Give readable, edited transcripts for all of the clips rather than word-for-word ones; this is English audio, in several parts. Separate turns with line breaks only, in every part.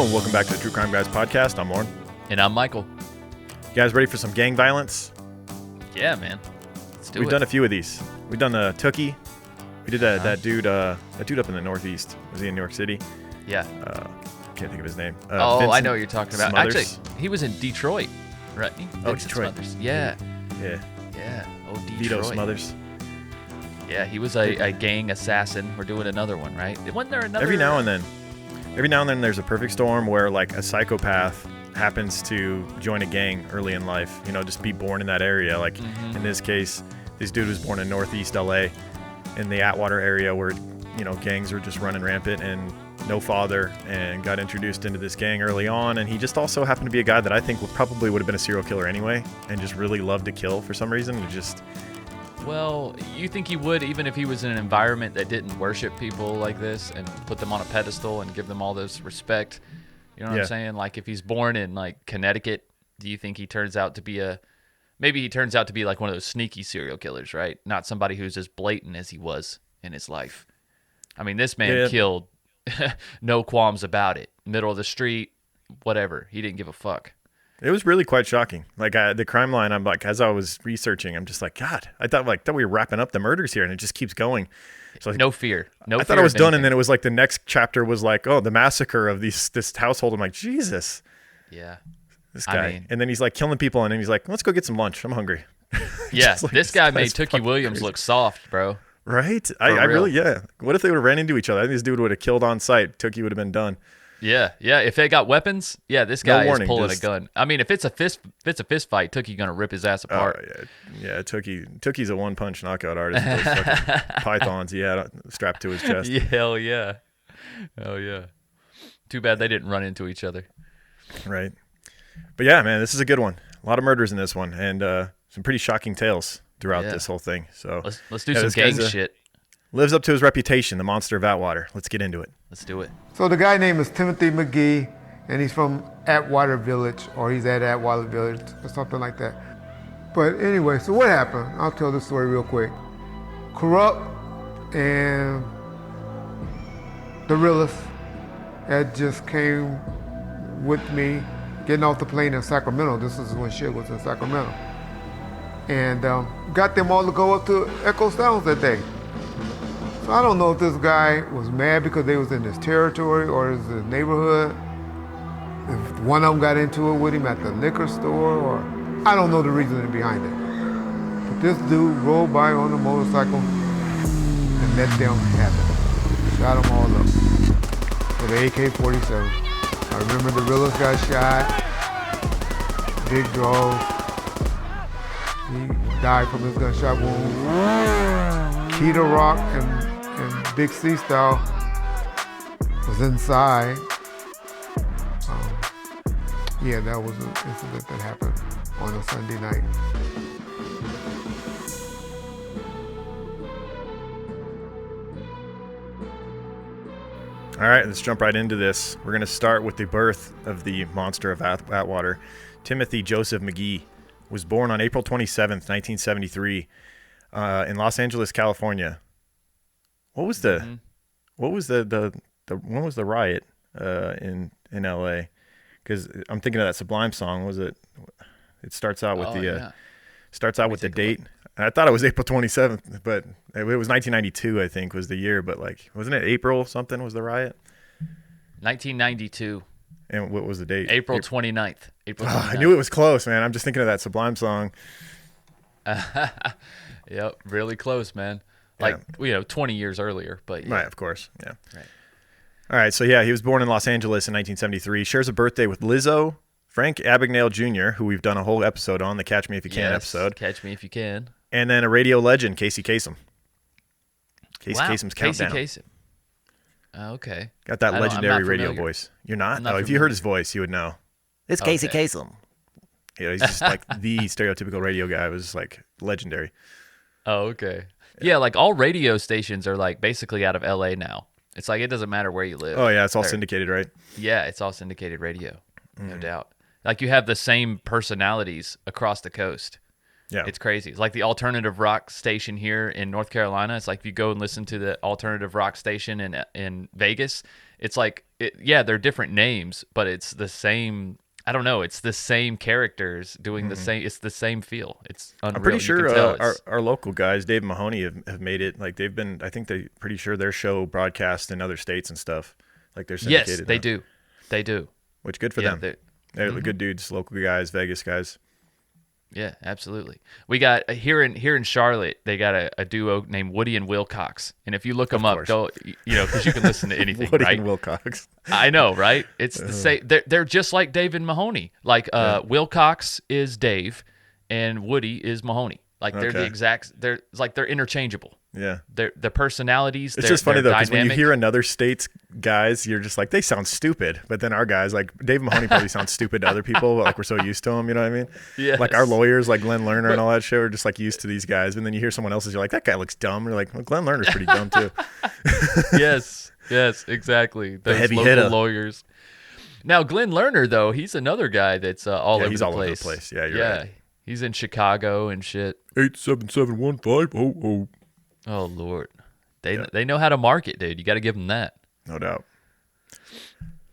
and welcome back to the True Crime Guys podcast. I'm Lauren.
And I'm Michael.
You guys ready for some gang violence?
Yeah, man. Let's do
We've
it.
done a few of these. We've done the Tookie. We did that dude up in the Northeast. Was he in New York City?
Yeah.
Can't think of his name.
I know what you're talking about.
Smothers.
Actually, he was in Detroit, right? Vincent
Detroit.
Smothers. Yeah.
Yeah.
Oh, Detroit.
Vito Smothers.
Yeah, he was a gang assassin. We're doing another one, right? Wasn't there another?
Every now and then there's a perfect storm where like a psychopath happens to join a gang early in life. You know, just be born in that area. Like in this case, this dude was born in Northeast LA in the Atwater area where, you know, gangs are just running rampant, and no father, and got introduced into this gang early on. And he just also happened to be a guy that I think probably would have been a serial killer anyway, and just really loved to kill for some reason.
Well, you think he would even if he was in an environment that didn't worship people like this and put them on a pedestal and give them all this respect? You know what I'm saying? Like if he's born in like Connecticut, do you think he turns out to be maybe he turns out to be like one of those sneaky serial killers, right? Not somebody who's as blatant as he was in his life. I mean, this man killed, no qualms about it. Middle of the street, whatever. He didn't give a fuck.
It was really quite shocking. Like the crime line, I'm like, as I was researching, I'm just like, God, I thought we were wrapping up the murders here, and it just keeps going. So like,
no fear.
I thought I was done, and then it was like the next chapter was like, oh, the massacre of this household. I'm like, Jesus.
Yeah.
This guy. And then he's like killing people, and then he's like, let's go get some lunch. I'm hungry.
Yeah,
like,
this guy made Tookie Williams look soft, bro.
Right? I really, What if they would have ran into each other? I think this dude would have killed on sight. Tookie would have been done.
Yeah. If they got weapons, this guy is pulling a gun. I mean, if it's a fist fight, Tookie gonna rip his ass apart.
Yeah. Tookie's a one-punch knockout artist. Those fucking pythons he had strapped to his chest.
Hell yeah. Too bad they didn't run into each other.
Right. But yeah, man, this is a good one. A lot of murders in this one, and some pretty shocking tales throughout this whole thing. So
let's do some gang shit.
Lives up to his reputation, the Monster of Atwater. Let's get into it.
Let's do it.
So the guy name is Timothy McGhee, and he's from Atwater Village, or he's at Atwater Village, or something like that. But anyway, so what happened? I'll tell this story real quick. Corrupt and the realist had just came with me getting off the plane in Sacramento. This is when shit was in Sacramento. And got them all to go up to Echo Sounds that day. So I don't know if this guy was mad because they was in his territory or his neighborhood. If one of them got into it with him at the liquor store, or I don't know the reasoning behind it. But this dude rolled by on a motorcycle and let them have it. Shot them all up with an AK-47. I remember the realist got shot. Big draws. He died from his gunshot wound. Peter Rock and Big C Style was inside. That was an incident that happened on a Sunday night.
All right, let's jump right into this. We're going to start with the birth of the Monster of Atwater. Timothy Joseph McGhee was born on April 27th, 1973, in Los Angeles, California. What was the when was the riot in LA? Because I'm thinking of that Sublime song. Was it? It starts out with the date. And I thought it was April 27th, but it was 1992. I think was the year. But like, wasn't it April something? Was the riot?
1992.
And what was the date?
April 29th. April 29th.
I knew it was close, man. I'm just thinking of that Sublime song.
Yep, really close, man. Like, 20 years earlier, but yeah.
Right, of course, yeah.
Right.
All right, so he was born in Los Angeles in 1973. Shares a birthday with Lizzo, Frank Abagnale Jr., who we've done a whole episode on, the Catch Me If You Can episode.
Catch Me If You Can.
And then a radio legend, Casey Kasem. Kasem's Countdown.
Casey Kasem. Okay.
Got that legendary radio voice. You're not? No, if you heard his voice, you would know. It's Casey Kasem. Yeah, he's just like the stereotypical radio guy. It was like legendary.
Oh, okay. Yeah, like all radio stations are like basically out of LA now. It's like it doesn't matter where you live.
Oh, yeah, it's all syndicated, right?
Yeah, it's all syndicated radio, no doubt. Like you have the same personalities across the coast.
Yeah.
It's crazy. It's like the alternative rock station here in North Carolina. It's like if you go and listen to the alternative rock station in Vegas, it's like, they're different names, but it's the same. I don't know. It's the same characters doing the same. It's the same feel. It's unreal.
I'm pretty
You
sure
can tell
our local guys, Dave and Mahoney, have made it. Like they've been. I think they pretty sure their show broadcasts in other states and stuff. Like they're syndicated.
Yes, they
now.
do. They do.
Which good for them. They're
Mm-hmm.
good dudes, local guys, Vegas guys.
Yeah, absolutely. We got here in Charlotte. They got a duo named Woody and Wilcox, and if you look them up,
course.
don't because you can listen to anything,
Woody
right?
and Wilcox.
I know, right? It's the same. They're just like Dave and Mahoney. Like Wilcox is Dave, and Woody is Mahoney. Like they're the exact. They're interchangeable.
Yeah.
The personalities.
It's just funny though, because when you
dynamic.
hear another state's guys, you're just like, they sound stupid. But then our guys, like Dave Mahoney, probably sounds stupid to other people, but like we're so used to them. You know what I mean?
Yes.
Like our lawyers, like Glenn Lerner and all that shit, are just like used to these guys. And then you hear someone else's, you're like, that guy looks dumb. You're like, well, Glenn Lerner's pretty dumb too.
Yes, exactly. Those
heavy
local
hitter.
lawyers. Now, Glenn Lerner, though, he's another guy that's all over
he's
the
all
place.
over the place. Yeah, you're right.
He's in Chicago and shit.
87715.
Oh Lord, they know how to market, dude. You got to give them that.
No doubt.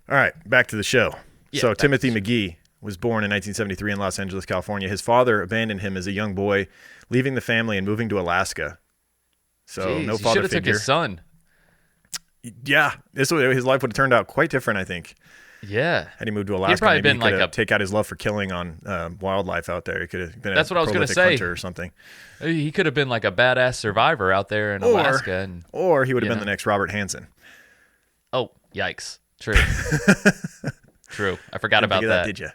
All right, back to the show.
Yeah,
So
back
Timothy McGhee was born in 1973 in Los Angeles, California. His father abandoned him as a young boy, leaving the family and moving to Alaska. So
Jeez,
no
he
father
should have took
figure.
his son.
Yeah, his life would have turned out quite different, I think.
Yeah,
Had he moved to Alaska,
probably
maybe
been
he could
like
have take out his love for killing on wildlife out there. He could have been
That's
a
what I was gonna
prolific
say.
hunter or something.
He could have been like a badass survivor out there in Alaska. And
Or he would have
you
been
know.
the next Robert Hansen.
oh, yikes! True, true. I forgot
Didn't
about
think of
that.
did you?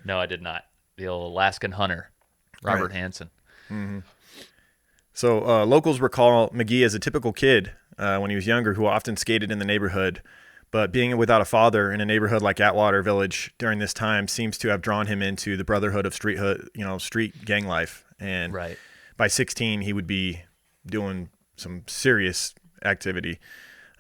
No, I did not. The old Alaskan hunter, Robert
Right.
Hansen.
So locals recall McGhee as a typical kid when he was younger who often skated in the neighborhood. But being without a father in a neighborhood like Atwater Village during this time seems to have drawn him into the brotherhood of street gang life. And
Right.
by 16, he would be doing some serious activity.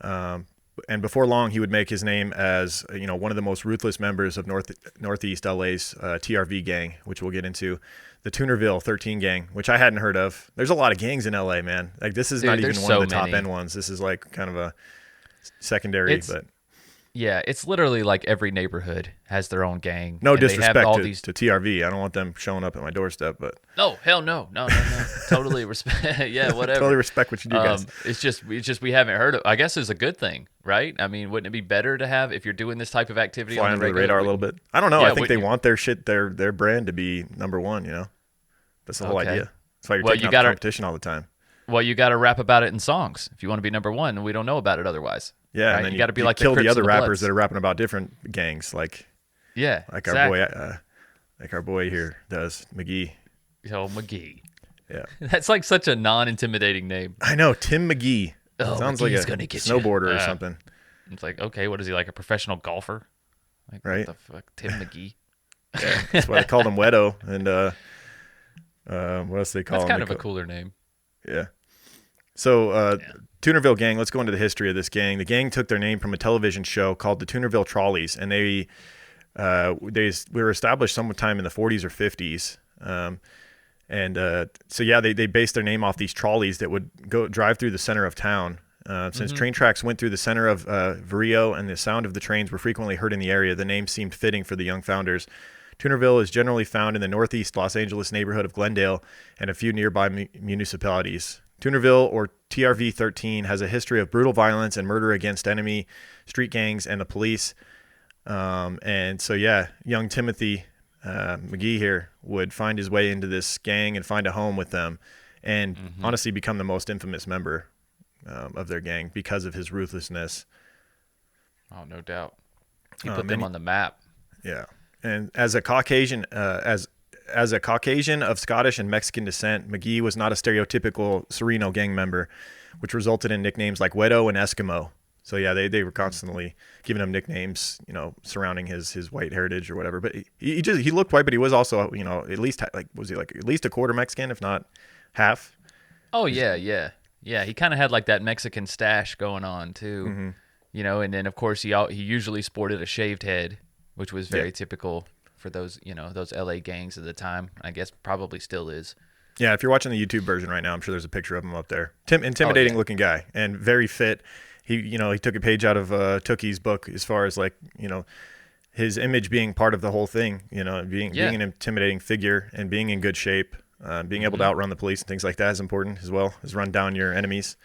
And before long, he would make his name as one of the most ruthless members of Northeast LA's TRV gang, which we'll get into, the Toonerville 13 gang, which I hadn't heard of. There's a lot of gangs in LA, man. Like this is
Dude,
not even
there's
one of
so
the top
many.
end ones. This is like kind of a secondary, but
Yeah, it's literally like every neighborhood has their own gang.
no
and they have
disrespect
all
to,
these...
to TRV. I don't want them showing up at my doorstep, but
No, hell no. No. Totally respect. Yeah, whatever.
totally respect what you do, guys.
It's just we haven't heard of. I guess it's a good thing, right? I mean, wouldn't it be better to have if you're doing this type of activity
Fly
on
under the
regular,
radar a little bit. I don't know.
Yeah,
I think they
wouldn't you?
want their brand to be number one. That's the whole
Okay.
idea. That's why you're
Well,
taking
you
out
gotta-
the competition all the time.
Well, you got to rap about it in songs if you want to be number one, and we don't know about it otherwise.
Yeah,
right?
and then
you got to be
you
like
kill
the,
the
Crips
other
and the
rappers
Bloods.
that are rapping about different gangs, like
Yeah,
our boy here does, McGee.
McGee.
Yeah,
That's like such a non-intimidating name.
I know, Tim McGee.
Oh,
Sounds
McGee's
like a
gonna get you.
snowboarder or something,
It's like, okay, what is he, like a professional golfer? Like,
Right.
What the fuck, Tim McGee?
That's why they called him Wedo. And what else they call
That's
him?
kind
They
of a
call-
cooler name.
Yeah. So, Toonerville gang, let's go into the history of this gang. The gang took their name from a television show called the Toonerville Trolleys, and they were established sometime in the 40s or 50s. They based their name off these trolleys that would drive through the center of town. Since train tracks went through the center of Varillo and the sound of the trains were frequently heard in the area, the name seemed fitting for the young founders. Toonerville is generally found in the northeast Los Angeles neighborhood of Glendale and a few nearby municipalities. Toonerville, or TRV 13, has a history of brutal violence and murder against enemy street gangs and the police. Young Timothy McGhee here would find his way into this gang and find a home with them, and honestly become the most infamous member of their gang because of his ruthlessness.
Oh, no doubt. He put them on the map.
Yeah, and as a Caucasian, as a Caucasian of Scottish and Mexican descent, McGhee was not a stereotypical Sereno gang member, which resulted in nicknames like Wedo and Eskimo. So yeah, they were constantly giving him nicknames, surrounding his white heritage or whatever. But he looked white, but he was also, at least at least a quarter Mexican, if not half.
Oh, yeah. He kind of had like that Mexican stash going on too, and then of course he usually sported a shaved head, which was very typical for those, those LA gangs at the time. I guess probably still is.
Yeah, if you're watching the YouTube version right now, I'm sure there's a picture of him up there. Intimidating looking guy and very fit. He took a page out of Tookie's book as far as like, his image being part of the whole thing, being an intimidating figure and being in good shape, being able to outrun the police and things like that is important as well as run down your enemies.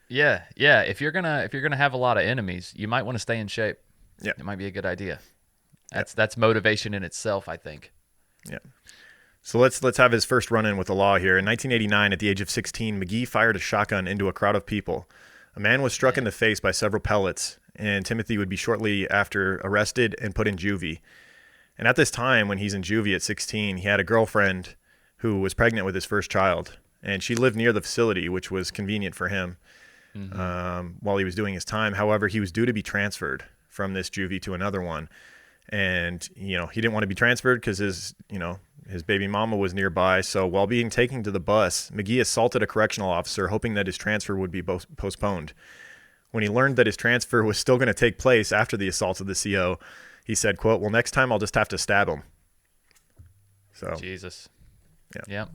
Yeah. If you're gonna have a lot of enemies, you might want to stay in shape.
Yeah,
it might be a good idea. That's motivation in itself, I think.
Yeah. So let's have his first run-in with the law here. In 1989, at the age of 16, McGhee fired a shotgun into a crowd of people. A man was struck in the face by several pellets, and Timothy would be shortly after arrested and put in juvie. And at this time, when he's in juvie at 16, he had a girlfriend who was pregnant with his first child, and she lived near the facility, which was convenient for him while he was doing his time. However, he was due to be transferred from this juvie to another one, and he didn't want to be transferred because his baby mama was nearby. So while being taken to the bus, McGhee assaulted a correctional officer, hoping that his transfer would be postponed. When he learned that his transfer was still going to take place after the assault of the CO, he said, quote, "Well, next time I'll just have to stab him." So
Jesus. Yep.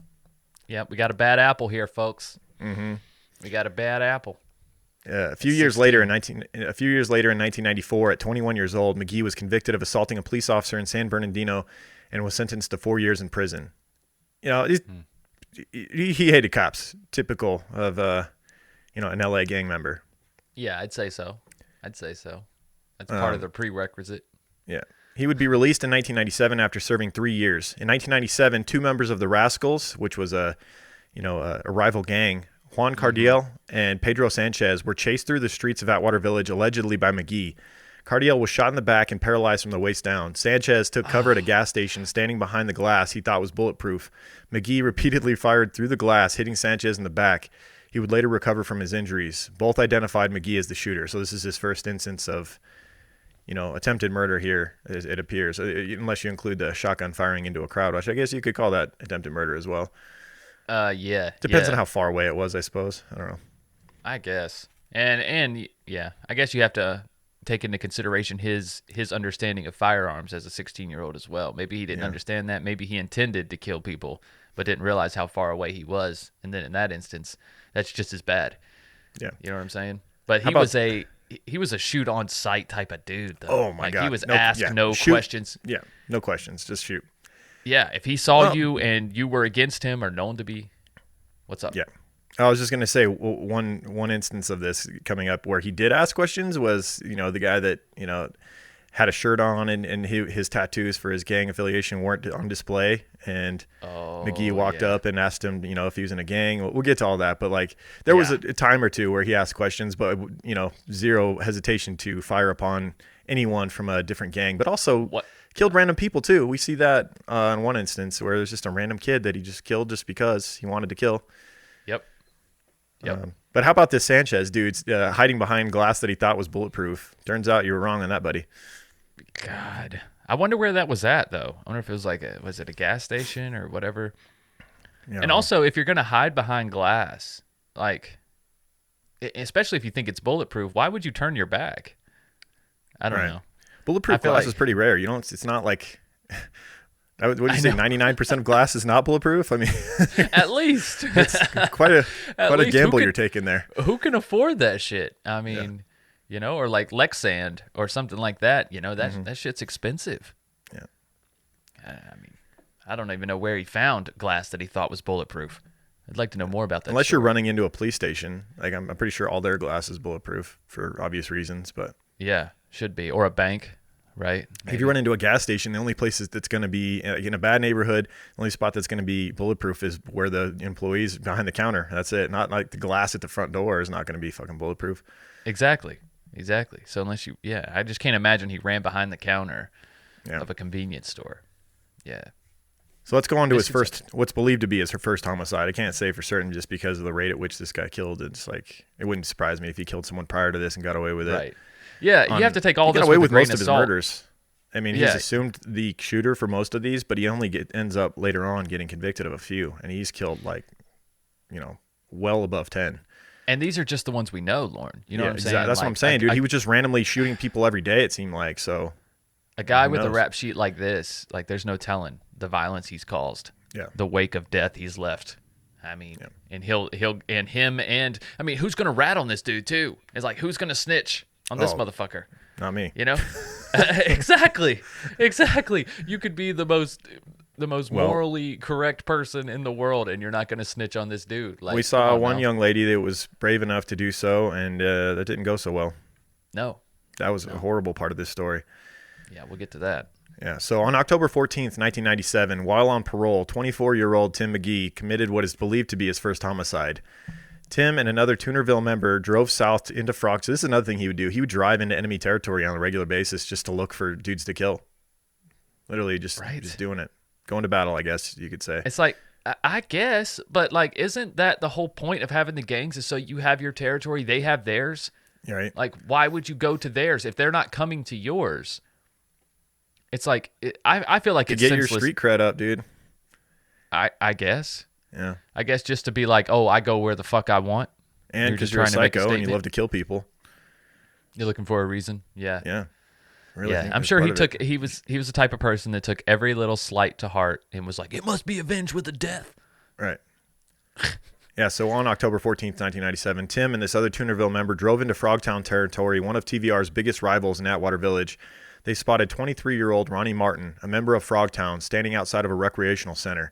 We got a bad apple here, folks.
Mm-hmm.
We got a bad apple.
A few years later in 1994, at 21 years old, McGhee was convicted of assaulting a police officer in San Bernardino and was sentenced to 4 years in prison. He hated cops, typical of an LA gang member.
Yeah, I'd say so. That's part of the prerequisite.
Yeah. He would be released in 1997 after serving 3 years. In 1997, two members of the Rascals, which was a rival gang, Juan Cardiel and Pedro Sanchez, were chased through the streets of Atwater Village allegedly by McGhee. Cardiel was shot in the back and paralyzed from the waist down. Sanchez took cover at a gas station standing behind the glass he thought was bulletproof. McGhee repeatedly fired through the glass, hitting Sanchez in the back. He would later recover from his injuries. Both identified McGhee as the shooter. So this is his first instance of, attempted murder here, it appears, unless you include the shotgun firing into a crowd, which I guess you could call that attempted murder as well.
Yeah.
Depends on how far away it was, I suppose. I don't know.
I guess. And I guess you have to take into consideration his understanding of firearms as a 16-year-old as well. Maybe he didn't understand that. Maybe he intended to kill people, but didn't realize how far away he was. And then in that instance, that's just as bad.
Yeah.
You know what I'm saying? But he was a shoot on sight type of dude, though.
Oh my God.
He was asked no
shoot.
questions.
Yeah. No questions. Just shoot.
Yeah, if he saw you and you were against him or known to be, what's up?
Yeah. I was just going to say one instance of this coming up where he did ask questions was, the guy that, had a shirt on and his tattoos for his gang affiliation weren't on display. And McGhee walked up and asked him, if he was in a gang. We'll get to all that. But there was a time or two where he asked questions, but, zero hesitation to fire upon anyone from a different gang, but also killed random people too. We see that in one instance where there's just a random kid that he just killed just because he wanted to kill.
Yep.
But how about this Sanchez dude's hiding behind glass that he thought was bulletproof? Turns out you were wrong on that, buddy.
God, I wonder where that was at though. I wonder if it was was it a gas station or whatever? Yeah. And also, if you're gonna hide behind glass, especially if you think it's bulletproof, why would you turn your back? I don't know.
Bulletproof glass is pretty rare. It's not like. What do you say? 99% of glass is not bulletproof. I mean,
at least
it's quite a gamble you're taking there.
Who can afford that shit? I mean, or like Lexand or something like that. That shit's expensive.
Yeah.
I mean, I don't even know where he found glass that he thought was bulletproof. I'd like to know more about that.
Unless you're running into a police station, I'm pretty sure all their glass is bulletproof for obvious reasons. But
yeah, should be, or a bank. Right.
Maybe. If you run into a gas station, the only places that's going to be in a bad neighborhood, the only spot that's going to be bulletproof is where the employees behind the counter. That's it. Not like the glass at the front door is not going to be fucking bulletproof.
Exactly. So unless I just can't imagine he ran behind the counter of a convenience store. Yeah.
So let's go on to what's believed to be her first homicide. I can't say for certain just because of the rate at which this guy killed. It's it wouldn't surprise me if he killed someone prior to this and got away with it.
Right. Yeah, you have to take all this
with
a grain
most of his murders. I mean, he's assumed the shooter for most of these, but he only ends up later on getting convicted of a few, and he's killed well above 10.
And these are just the ones we know, Lauren. You know what I'm saying?
That's what I'm saying, dude. He was just randomly shooting people every day, it seemed like. So
a guy with a rap sheet like this, there's no telling the violence he's caused.
Yeah.
The wake of death he's left. I mean, and I mean, who's gonna rat on this dude too? It's like, who's gonna snitch on this motherfucker?
Not me.
You know? Exactly. You could be the most morally correct person in the world, and you're not gonna snitch on this dude. Like,
we saw one young lady that was brave enough to do so, and that didn't go so well.
No.
That was a horrible part of this story.
Yeah, we'll get to that.
Yeah, so on October 14th, 1997, while on parole, 24-year-old Tim McGhee committed what is believed to be his first homicide. Tim and another Toonerville member drove south into Frog. So this is another thing he would do. He would drive into enemy territory on a regular basis just to look for dudes to kill. Literally just doing it. Going to battle, I guess you could say.
It's like, I guess, but like, isn't that the whole point of having the gangs, is so you have your territory, they have theirs?
Right.
Like, why would you go to theirs if they're not coming to yours? It's like, I feel like it's
get
senseless.
your street cred up, dude.
I guess.
Yeah.
I guess just to be like, oh, I go where the fuck I want.
And because you're a psycho and you love to kill people.
You're looking for a reason. Yeah.
Yeah. Really,
yeah. I'm sure he was the type of person that took every little slight to heart and was like, it must be avenged with a death.
Right. Yeah, so on October 14th, 1997, Tim and this other Toonerville member drove into Frogtown territory, one of TVR's biggest rivals in Atwater Village. They spotted 23-year-old Ronnie Martin, a member of Frogtown, standing outside of a recreational center.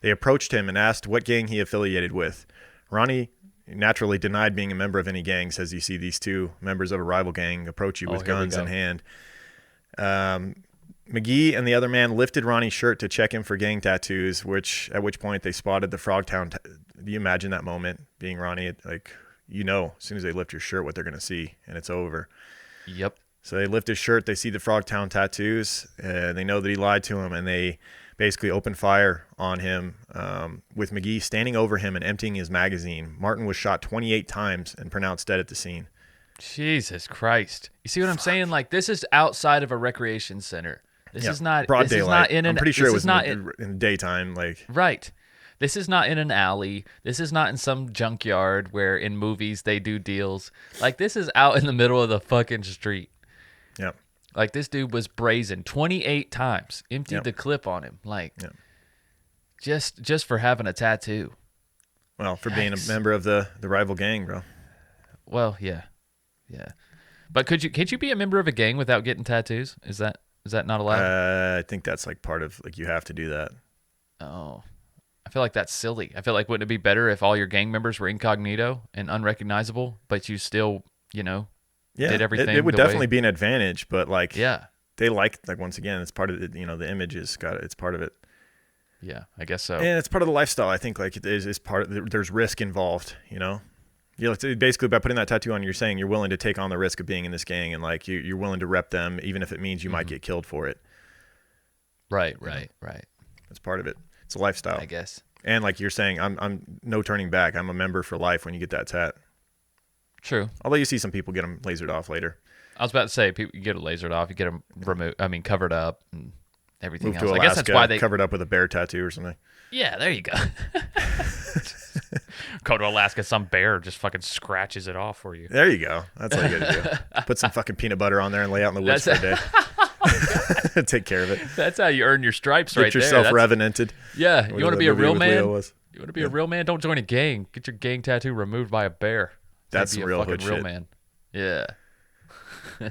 They approached him and asked what gang he affiliated with. Ronnie naturally denied being a member of any gangs, as you see these two members of a rival gang approach you with guns in hand. McGhee and the other man lifted Ronnie's shirt to check him for gang tattoos, at which point they spotted the Frogtown. Do you imagine that moment, being Ronnie? Like, as soon as they lift your shirt what they're going to see, and it's over.
Yep.
So they lift his shirt, they see the Frogtown tattoos, and they know that he lied to him, and they basically open fire on him, with McGhee standing over him and emptying his magazine. Martin was shot 28 times and pronounced dead at the scene.
Jesus Christ. You see what I'm saying? Like, this is outside of a recreation center. This is not
broad daylight. I'm pretty sure it was
not
in daytime.
Right. This is not in an alley. This is not in some junkyard where in movies they do deals. Like, this is out in the middle of the fucking street.
Yep.
Like, this dude was brazen 28 times. Emptied the clip on him. Like, just for having a tattoo.
Well, for being a member of the rival gang, bro.
Well, yeah. Yeah. But can't you be a member of a gang without getting tattoos? Is that not allowed?
I think that's like part of, like, you have to do that.
Oh. I feel like that's silly. I feel like, wouldn't it be better if all your gang members were incognito and unrecognizable, but you still, did everything?
It would definitely be an advantage, but they like once again, it's part of it. The image it's part of it.
Yeah, I guess so.
And it's part of the lifestyle. I think like it is part of. There's risk involved. Basically by putting that tattoo on, you're saying you're willing to take on the risk of being in this gang, and like you're willing to rep them, even if it means you might get killed for it.
Right.
That's part of it. It's a lifestyle,
I guess.
And like you're saying, I'm no turning back. I'm a member for life when you get that tat.
True.
Although you see some people get them lasered off later.
I was about to say, people, you get it lasered off, you get them covered up and everything else.
To Alaska,
I guess that's why they
covered up with a bear tattoo or something.
Yeah, there you go. Go to Alaska, some bear just fucking scratches it off for you.
There you go. That's all you gotta do. Put some fucking peanut butter on there and lay out in the woods for a day. Take care of it.
That's how you earn your stripes. Get
yourself revenanted.
Yeah, you want to be a real man? You want to be
a
real man? Don't join a gang. Get your gang tattoo removed by a bear.
That's some real hood shit.
Man. Yeah.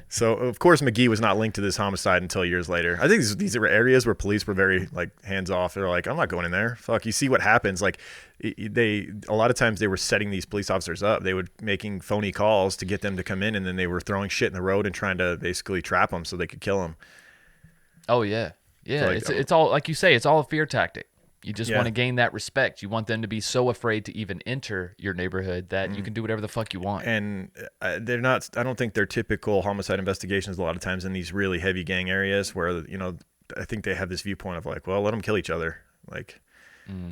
So, of course, McGhee was not linked to this homicide until years later. I think these were areas where police were very, like, hands-off. They're like, I'm not going in there. Fuck, you see what happens. Like, a lot of times they were setting these police officers up. They would making phony calls to get them to come in, and then they were throwing shit in the road and trying to basically trap them so they could kill them.
Oh, yeah. Yeah, so it's all, like you say, it's all a fear tactic. You just want to gain that respect. You want them to be so afraid to even enter your neighborhood that you can do whatever the fuck you want.
And they're not, I don't think they're typical homicide investigations a lot of times in these really heavy gang areas where, I think they have this viewpoint of like, well, let them kill each other. Like,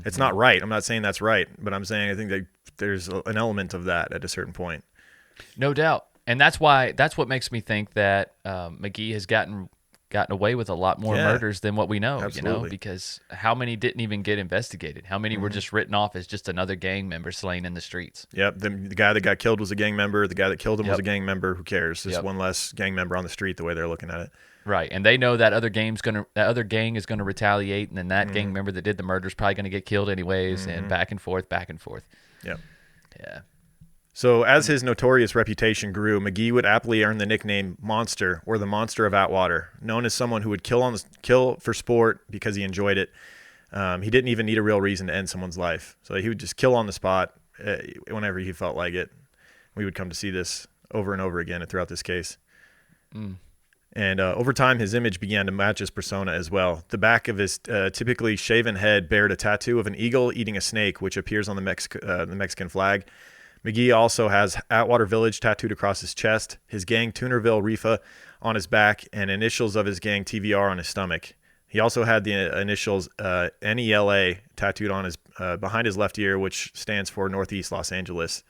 it's not right. I'm not saying that's right, but I'm saying I think there's an element of that at a certain point.
No doubt. And that's what makes me think that McGhee has gotten away with a lot more murders than what we know.
Absolutely.
Because how many didn't even get investigated? How many were just written off as just another gang member slain in the streets?
Yep. The guy that got killed was a gang member. The guy that killed him was a gang member. Who cares? Just one less gang member on the street, the way they're looking at it.
Right, and they know that other gang is gonna retaliate, and then that gang member that did the murder is probably gonna get killed anyways, and back and forth.
Yeah.
Yeah.
So as his notorious reputation grew, McGhee would aptly earn the nickname Monster, or the Monster of Atwater, known as someone who would kill for sport because he enjoyed it. He didn't even need a real reason to end someone's life, so he would just kill on the spot whenever he felt like it. We would come to see this over and over again throughout this case. And over time, his image began to match his persona as well. The back of his typically shaven head bared a tattoo of an eagle eating a snake, which appears on the Mexican flag. McGhee also has Atwater Village tattooed across his chest, his gang Toonerville Rifa on his back, and initials of his gang TVR on his stomach. He also had the initials NELA tattooed on his behind his left ear, which stands for Northeast Los Angeles.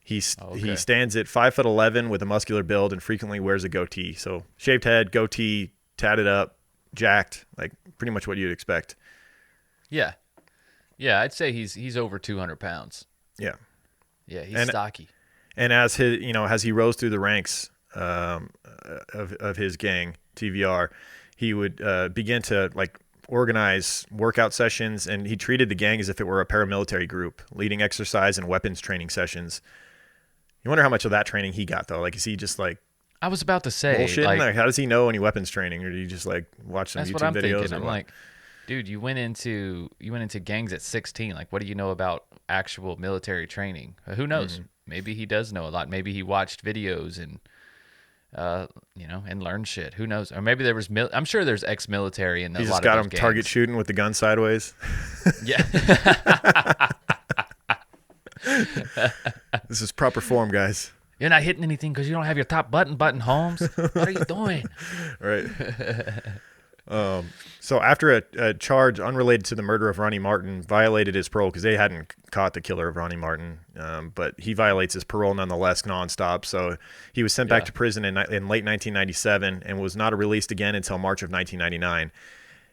He stands at 5'11" with a muscular build and frequently wears a goatee. So shaved head, goatee, tatted up, jacked, like pretty much what you'd expect.
Yeah, I'd say he's over 200 pounds.
Yeah,
he's stocky.
And as he rose through the ranks of his gang TVR, he would begin to organize workout sessions, and he treated the gang as if it were a paramilitary group, leading exercise and weapons training sessions. You wonder how much of that training he got, though. Is he just
I was about to say,
bullshitting? How does he know any weapons training, or do you just watch some
that's
YouTube
what I'm
videos?
Thinking. I'm like, dude, you went into gangs at 16. What do you know about actual military training? Who knows? Maybe he does know a lot. Maybe he watched videos and and learned shit. Who knows? Or maybe there was I'm sure there's ex-military in the.
He just got him target shooting with the gun sideways.
Yeah.
This is proper form, guys.
You're not hitting anything because you don't have your top button, Holmes. What are you doing?
Right. So after a charge unrelated to the murder of Ronnie Martin violated his parole, because they hadn't caught the killer of Ronnie Martin, but he violates his parole nonetheless nonstop. So he was sent back to prison in late 1997 and was not released again until March of 1999.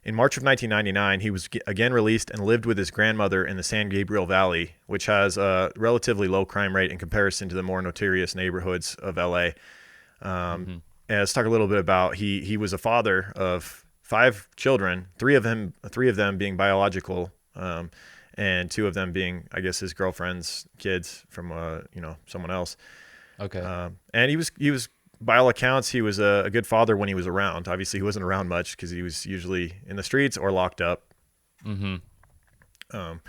In March of 1999, he was again released and lived with his grandmother in the San Gabriel Valley, which has a relatively low crime rate in comparison to the more notorious neighborhoods of LA. And let's talk a little bit about he was a father of 5 children, three of them being biological, and 2 of them being, I guess, his girlfriend's kids from someone else.
Okay.
And he was by all accounts, he was a good father when he was around. Obviously, he wasn't around much because he was usually in the streets or locked up. And on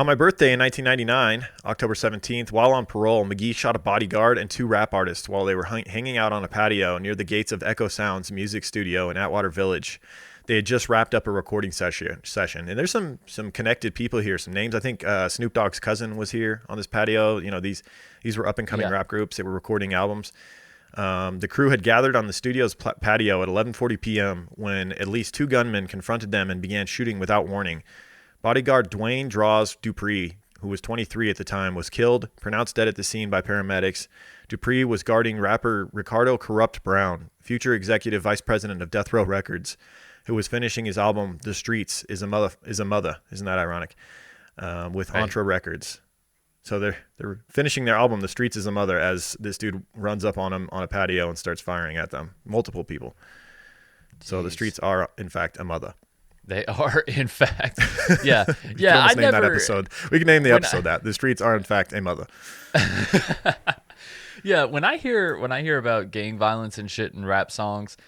my birthday in 1999, October 17th, while on parole, McGhee shot a bodyguard and 2 rap artists while they were hanging out on a patio near the gates of Echo Sound's music studio in Atwater Village. They had just wrapped up a recording session. And there's some connected people here, some names. I think Snoop Dogg's cousin was here on this patio. These were up-and-coming rap groups. They were recording albums. The crew had gathered on the studio's patio at 11:40 p.m. when at least 2 gunmen confronted them and began shooting without warning. Bodyguard Dwayne Draws Dupree, who was 23 at the time, was killed, pronounced dead at the scene by paramedics. Dupree was guarding rapper Ricardo Corrupt Brown, future executive vice president of Death Row Records, who was finishing his album "The Streets Is a Mother." Isn't that ironic? With Entra Records. So they're finishing their album, "The Streets Is a Mother," as this dude runs up on him on a patio and starts firing at them. Multiple people. Jeez. So the streets are, in fact, a mother.
They are, in fact. Yeah.
I name that episode. We can name the episode that. The streets are, in fact, a mother.
Yeah, when I hear about gang violence and shit in rap songs,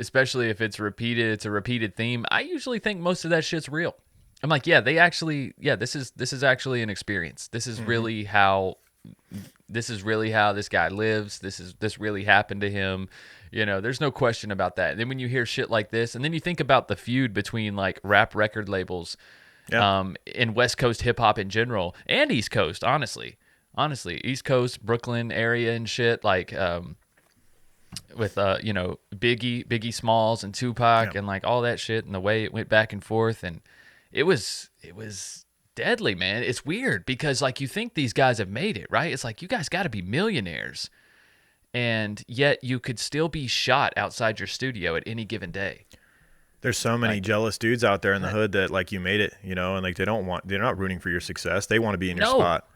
especially if it's a repeated theme, I usually think most of that shit's real. I'm like, this is actually an experience. This is really how this guy lives. This really happened to him. There's no question about that. And then when you hear shit like this, and then you think about the feud between rap record labels, in West Coast hip hop in general and East Coast, honestly, East Coast, Brooklyn area and shit, with Biggie Smalls and Tupac and all that shit, and the way it went back and forth, and it was deadly, man. It's weird because you think these guys have made it, right? It's you guys got to be millionaires, and yet you could still be shot outside your studio at any given day.
There's so many jealous dudes out there in the hood that you made it, and they're not rooting for your success. They want to be in your spot.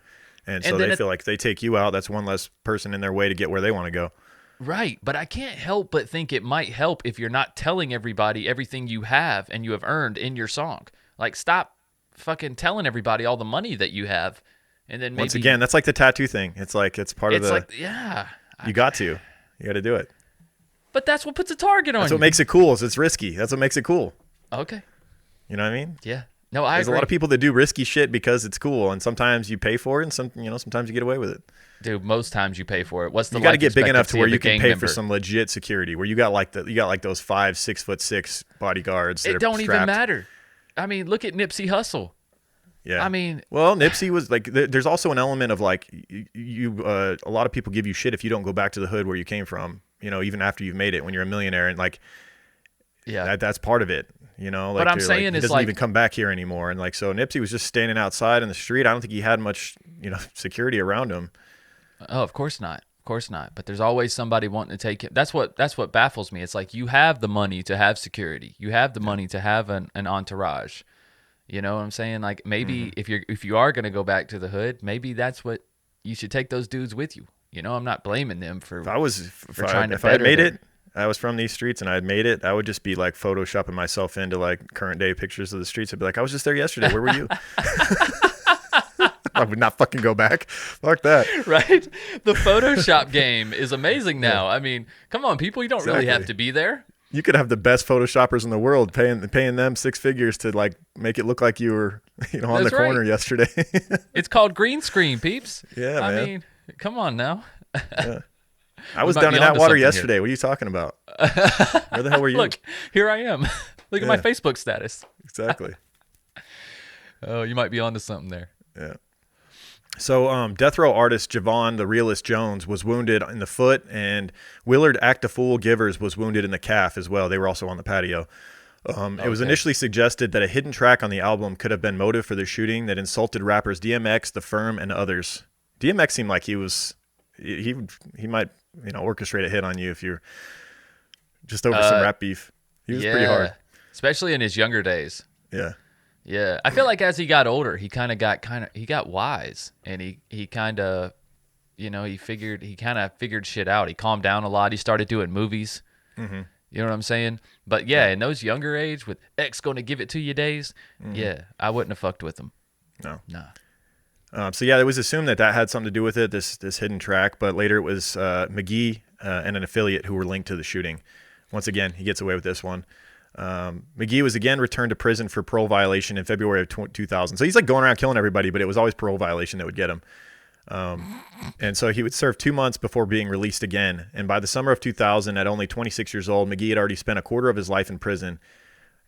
And so they feel like if they take you out, that's one less person in their way to get where they want to go.
Right, but I can't help but think it might help if you're not telling everybody everything you have and you have earned in your song. Like, stop fucking telling everybody all the money that you have, and then maybe...
Once again, that's like the tattoo thing. It's like it's part of the...
It's like, yeah.
You got to do it.
But that's what puts a target on you.
That's what makes it cool. Is it's risky. That's what makes it cool.
Okay.
You know what I mean?
Yeah. No, I
There's
agree.
a lot of people that do risky shit because it's cool, and sometimes you pay for it, and sometimes you get away with it.
Dude, most times you pay for it. What's the
You got to get big enough to where
expectancy
you
of a
can
gang
pay
member?
for some legit security. Where you got like those 5'6" bodyguards. That
It
are
don't even
strapped.
matter. I mean, look at Nipsey Hussle.
Yeah.
I mean,
well, Nipsey was like. There's also an element of like a lot of people give you shit if you don't go back to the hood where you came from. You know, even after you've made it, when you're a millionaire, and like,
yeah,
that's part of it. You know, like,
But I'm saying
he
is
doesn't
like-
even come back here anymore, and like so Nipsey was just standing outside in the street. I don't think he had much security around him.
oh, of course not. Of course not. But there's always somebody wanting to take it. That's what baffles me. It's like you have the money to have security. You have the money to have an entourage. You know what I'm saying? Like maybe if you are going to go back to the hood, maybe that's what you should take those dudes with you. You know, I'm not blaming them for
If I
trying to
if I had
better
made
their-
it, I was from these streets and I had made it, I would just be like photoshopping myself into like current day pictures of the streets. I'd be like, I was just there yesterday. Where were you? I would not fucking go back. Fuck that.
right? The Photoshop game is amazing now. I mean, come on, people, you don't really have
Exactly.
to be there.
You could have the best photoshoppers in the world paying them six figures to like make it look like you were on
That's
the corner
right.
yesterday.
It's called green screen, peeps.
Yeah,
I
man.
mean, come on now.
I was
might
down
be
in
onto
Atwater
something here.
yesterday. What are you talking about? Where the hell were you?
Look, here I am. Look at my
Yeah.
Facebook status.
Exactly.
Oh, you might be onto something there.
Yeah. So, death row artist Javon the Realist Jones was wounded in the foot, and Willard Act a Fool Givers was wounded in the calf as well. They were also on the patio. It was
Okay.
initially suggested that a hidden track on the album could have been motive for the shooting that insulted rappers DMX, The Firm, and others. DMX seemed like he might orchestrate a hit on you if you're just over some rap beef. He was pretty hard.
Especially in his younger days.
Yeah.
Yeah, I feel like as he got older, he got wise, and he kind of, he figured shit out. He calmed down a lot. He started doing movies.
Mm-hmm.
You know what I'm saying? But yeah, in those younger age with X gonna give it to you days, yeah, I wouldn't have fucked with him.
No.
Nah.
So yeah, it was assumed that had something to do with it, this hidden track, but later it was McGhee and an affiliate who were linked to the shooting. Once again, he gets away with this one. McGhee was again returned to prison for parole violation in February of 2000. So he's like going around killing everybody, but it was always parole violation that would get him. And so he would serve 2 months before being released again. And by the summer of 2000, at only 26 years old, McGhee had already spent a quarter of his life in prison.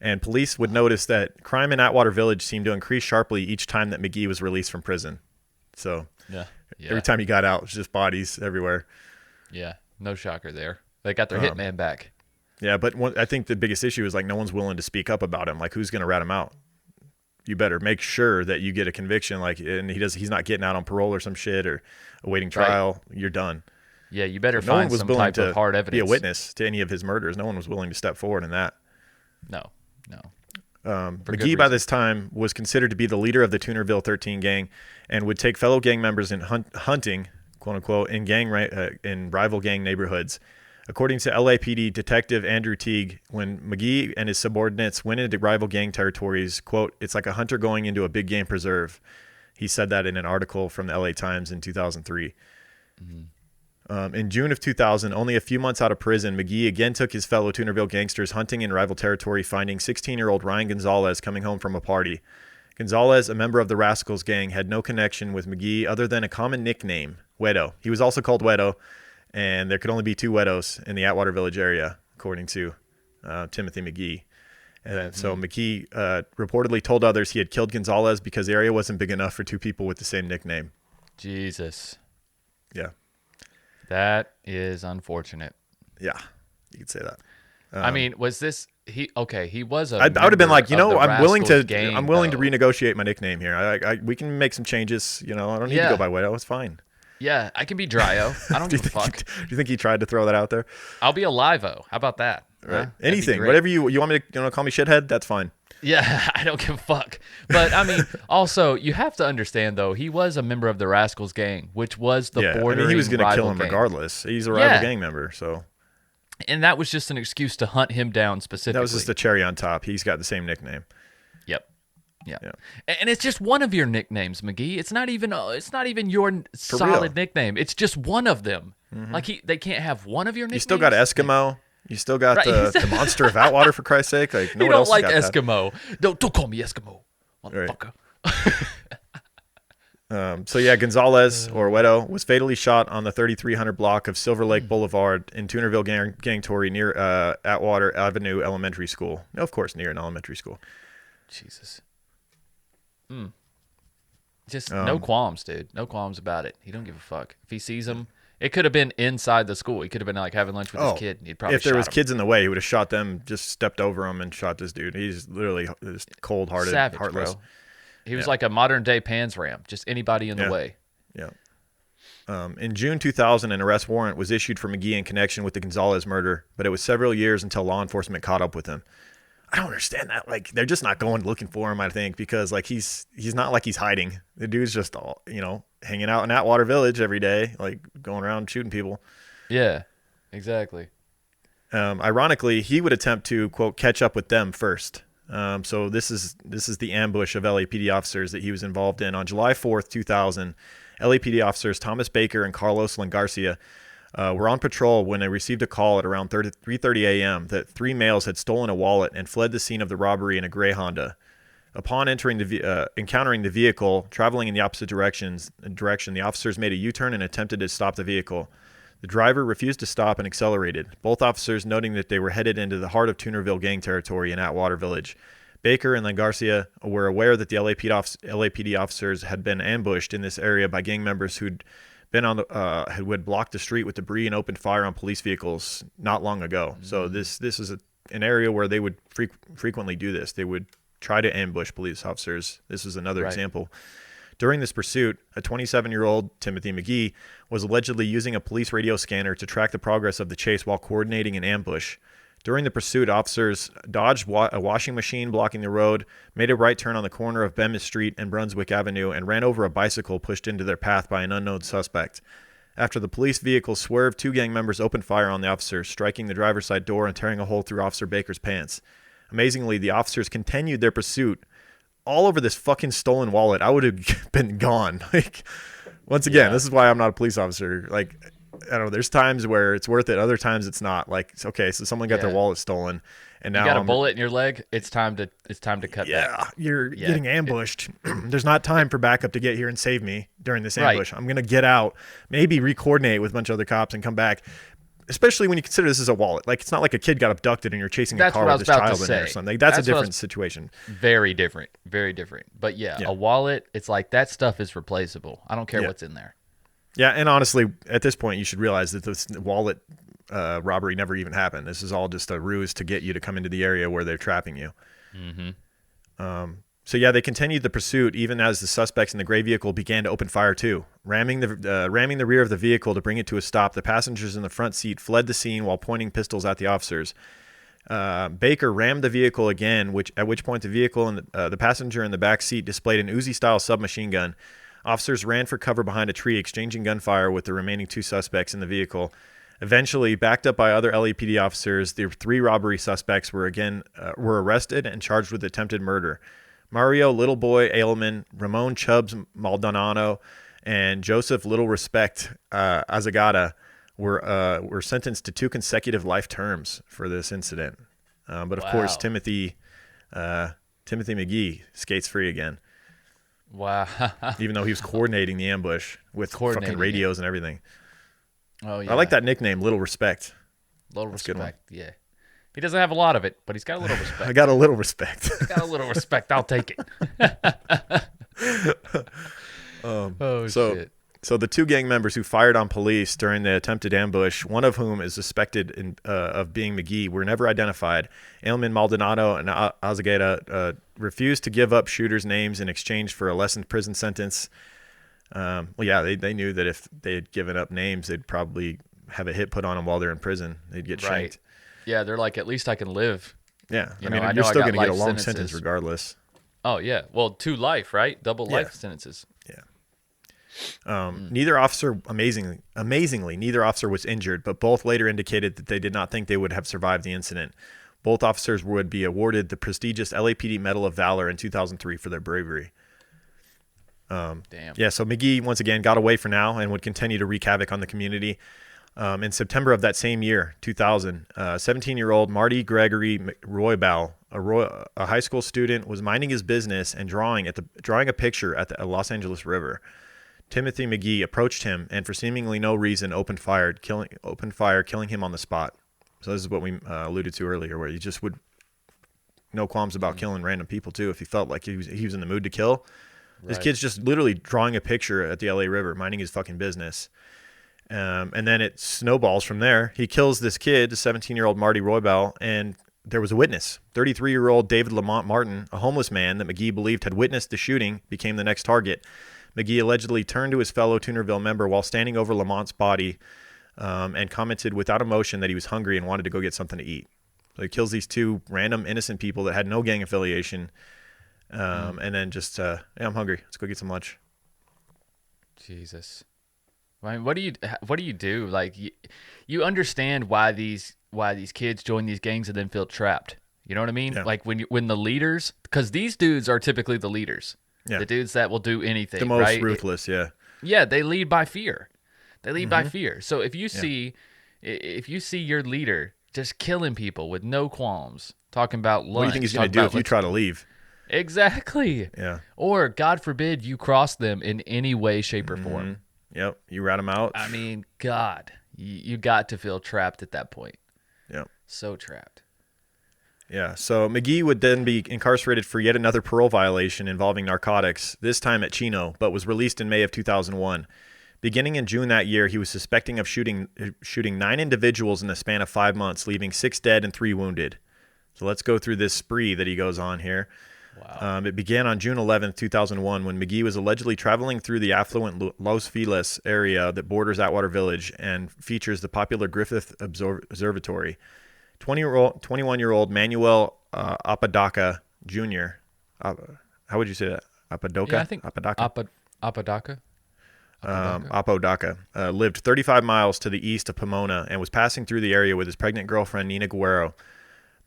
And police would notice that crime in Atwater Village seemed to increase sharply each time that McGhee was released from prison. So
Yeah.
every time he got out, it was just bodies everywhere.
Yeah. No shocker there. They got their hitman back.
Yeah, but I think the biggest issue is like no one's willing to speak up about him. Like, who's going to rat him out? You better make sure that you get a conviction. Like, and he's not getting out on parole or some shit or awaiting trial. Right. You're done.
Yeah, you better
No one
find
was
some
willing
type
to
of hard evidence.
be a witness to any of his murders. No one was willing to step forward in that.
No.
McGhee by this time was considered to be the leader of the Toonerville 13 gang and would take fellow gang members in hunting, quote unquote, in rival gang neighborhoods. According to LAPD Detective Andrew Teague, when McGhee and his subordinates went into rival gang territories, quote, it's like a hunter going into a big game preserve. He said that in an article from the LA Times in 2003. In June of 2000, only a few months out of prison, McGhee again took his fellow Toonerville gangsters hunting in rival territory, finding 16-year-old Ryan Gonzalez coming home from a party. Gonzalez, a member of the Rascals gang, had no connection with McGhee other than a common nickname, Wedo. He was also called Wedo, and there could only be 2 Wedos in the Atwater Village area, according to Timothy McGhee. And so McGhee reportedly told others he had killed Gonzalez because the area wasn't big enough for 2 people with the same nickname.
Jesus.
Yeah.
That is unfortunate.
Yeah, you could say that.
I mean, was this he was a
I would have been like,
member of the
I'm willing to
Rascals gang,
I'm willing
though.
to renegotiate my nickname here. We can make some changes. I don't need to go by Wedo. It's fine.
Yeah, I can be Dryo. I don't give a fuck.
Do you think he tried to throw that out there?
I'll be a Livo. How about that?
Right.
Huh? That'd be
Anything,
great.
whatever you want me to call me shithead. That's fine.
Yeah, I don't give a fuck. But I mean, also you have to understand though, he was a member of the Rascals gang, which was the bordering
he was going to kill him
gang.
regardless. He's a rival gang member, so.
And that was just an excuse to hunt him down specifically.
That was just the cherry on top. He's got the same nickname.
Yep. Yeah. And it's just one of your nicknames, McGhee. It's not even your solid nickname. It's just one of them. Mm-hmm. Like they can't have one of your nicknames.
You still got Eskimo. You still got the Monster of Atwater, for Christ's sake. Like, no
you
one
don't
else
like
got
Eskimo. Don't call me Eskimo, motherfucker.
Right. So yeah, Gonzalez or Wedo was fatally shot on the 3300 block of Silver Lake Boulevard in Toonerville Gangtory near Atwater Avenue Elementary School. No, of course, near an elementary school.
Jesus. Just no qualms, dude. No qualms about it. He don't give a fuck. If he sees him, it could have been inside the school. He could have been like having lunch with his kid. And he'd probably
if there was
him.
Kids in the way, he would have shot them. Just stepped over them and shot this dude. He's literally just cold-hearted,
savage,
heartless.
Bro. He was like a modern-day Pan's Ram. Just anybody in the way.
Yeah. In June 2000, an arrest warrant was issued for McGhee in connection with the Gonzalez murder, but it was several years until law enforcement caught up with him. I don't understand that. Like, they're just not going looking for him, I think, because like he's not like he's hiding. The dude's just hanging out in Atwater Village every day, like going around shooting people.
Yeah, exactly.
Ironically, he would attempt to, quote, catch up with them first. So this is the ambush of LAPD officers that he was involved in. On July 4th, 2000, LAPD officers Thomas Baker and Carlos Langarcia were on patrol when they received a call at around 3:30 a.m. that three males had stolen a wallet and fled the scene of the robbery in a gray Honda. Upon encountering the vehicle traveling in the opposite direction, the officers made a U-turn and attempted to stop the vehicle. The driver refused to stop and accelerated, both officers noting that they were headed into the heart of Toonerville gang territory in Atwater Village. Baker and Langarcia were aware that the LAPD officers had been ambushed in this area by gang members who'd been who had blocked the street with debris and opened fire on police vehicles not long ago. Mm-hmm. So this is an area where they would frequently do this. They would try to ambush police officers. This is another example. During this pursuit, a 27-year-old, Timothy McGhee, was allegedly using a police radio scanner to track the progress of the chase while coordinating an ambush. During the pursuit, officers dodged a washing machine blocking the road, made a right turn on the corner of Bemis Street and Brunswick Avenue, and ran over a bicycle pushed into their path by an unknown suspect. After the police vehicle swerved, two gang members opened fire on the officers, striking the driver's side door and tearing a hole through Officer Baker's pants. Amazingly, the officers continued their pursuit all over this fucking stolen wallet. I would have been gone. Like, once again, this is why I'm not a police officer. Like, I don't know. There's times where it's worth it. Other times it's not. Like, okay, so someone got their wallet stolen, and now
you got a bullet in your leg. It's time to cut back.
Yeah, you're getting ambushed. There's not time for backup to get here and save me during this ambush. I'm gonna get out, maybe re-coordinate with a bunch of other cops and come back. Especially when you consider this is a wallet. Like, it's not like a kid got abducted and you're chasing a car with his child in there or something. That's a different situation.
Very different. Very different. But a wallet, it's like that stuff is replaceable. I don't care what's in there.
Yeah, and honestly, at this point, you should realize that this wallet robbery never even happened. This is all just a ruse to get you to come into the area where they're trapping you. Mm-hmm. So they continued the pursuit even as the suspects in the gray vehicle began to open fire too. Ramming the rear of the vehicle to bring it to a stop, the passengers in the front seat fled the scene while pointing pistols at the officers. Baker rammed the vehicle again, at which point the vehicle and the passenger in the back seat displayed an Uzi-style submachine gun. Officers ran for cover behind a tree, exchanging gunfire with the remaining two suspects in the vehicle. Eventually, backed up by other LAPD officers, the three robbery suspects were arrested and charged with attempted murder. Mario Little Boy Ailman, Ramon Chubbs Maldonado, and Joseph Little Respect Azagada were sentenced to 2 consecutive life terms for this incident. But of course, Timothy McGhee skates free again.
Wow!
Even though he was coordinating the ambush with fucking radios and everything.
Oh yeah!
I like that nickname, Little Respect.
Little Respect, yeah. He doesn't have a lot of it, but he's got a little respect.
I got a little respect.
I got a little respect. I'll take it. Shit.
So the two gang members who fired on police during the attempted ambush, one of whom is suspected of being McGhee, were never identified. Ailman, Maldonado, and Azagada refused to give up shooters' names in exchange for a lessened prison sentence. They knew that if they had given up names, they'd probably have a hit put on them while they're in prison. They'd get shanked.
Yeah, they're like, at least I can live.
Yeah,
You
I
know,
mean,
I know
you're
I
still
got
going to get a
life
long
sentences.
sentence regardless.
Oh yeah, well, 2 life, right? Double
Yeah.
life sentences.
Neither officer, amazingly, neither officer was injured, but both later indicated that they did not think they would have survived the incident. Both officers would be awarded the prestigious LAPD Medal of Valor in 2003 for their bravery.
Damn.
Yeah, so McGhee, once again, got away for now and would continue to wreak havoc on the community. In September of that same year, 2000, 17-year-old Marty Gregory Roybal, a high school student, was minding his business and drawing a picture at the Los Angeles River. Timothy McGhee approached him and, for seemingly no reason, opened fire, killing him on the spot. So this is what we alluded to earlier, where he just would no qualms about killing random people too if he felt like he was in the mood to kill. This kid's just literally drawing a picture at the LA River, minding his fucking business. And then it snowballs from there. He kills this kid, 17-year-old Marty Roybal, and there was a witness. 33-year-old David Lamont Martin, a homeless man that McGhee believed had witnessed the shooting, became the next target. McGhee allegedly turned to his fellow Toonerville member while standing over Lamont's body and commented without emotion that he was hungry and wanted to go get something to eat. So he kills these 2 random innocent people that had no gang affiliation, and then just, yeah, I'm hungry. Let's go get some lunch.
Jesus. I mean, what do you do? Like, you understand why these kids join these gangs and then feel trapped. You know what I mean?
Yeah.
Like when the leaders, because these dudes are typically the leaders.
Yeah.
The dudes that will do anything.
The most
right?
ruthless, yeah.
Yeah, they lead by fear. They lead by fear. So if you see your leader just killing people with no qualms, talking about lunch,
What do you think he's going to do if you try to leave?
Exactly.
Yeah.
Or, God forbid, you cross them in any way, shape, or form.
Yep. You rat him out.
I mean, God, you got to feel trapped at that point.
Yep.
So trapped.
Yeah. So McGhee would then be incarcerated for yet another parole violation involving narcotics, this time at Chino, but was released in May of 2001. Beginning in June that year, he was suspecting of shooting 9 individuals in the span of 5 months, leaving 6 dead and 3 wounded. So let's go through this spree that he goes on here.
Wow.
It began on June 11th, 2001, when McGhee was allegedly traveling through the affluent Los Feliz area that borders Atwater Village and features the popular Griffith Observatory. 21-year-old Manuel Apodaca Jr. How would you say that? Apodaca?
Yeah, I think
Apodaca.
Apodaca.
Apodaca lived 35 miles to the east of Pomona and was passing through the area with his pregnant girlfriend, Nina Guerrero.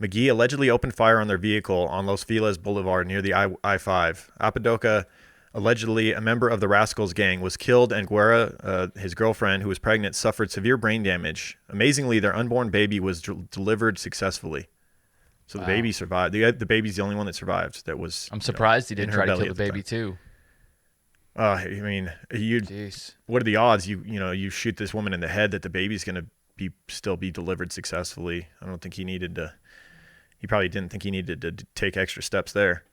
McGhee allegedly opened fire on their vehicle on Los Feliz Boulevard near the I-5. Apodaca, allegedly a member of the Rascals gang, was killed, and Guerra, his girlfriend, who was pregnant, suffered severe brain damage. Amazingly, their unborn baby was delivered successfusly. So the baby survived. The baby's the only one that survived. That was.
I'm surprised he didn't try to kill the
belly
baby too.
I mean, what are the odds? You shoot this woman in the head that the baby's going to still be delivered successfully. I don't think he needed to. He probably didn't think he needed to take extra steps there.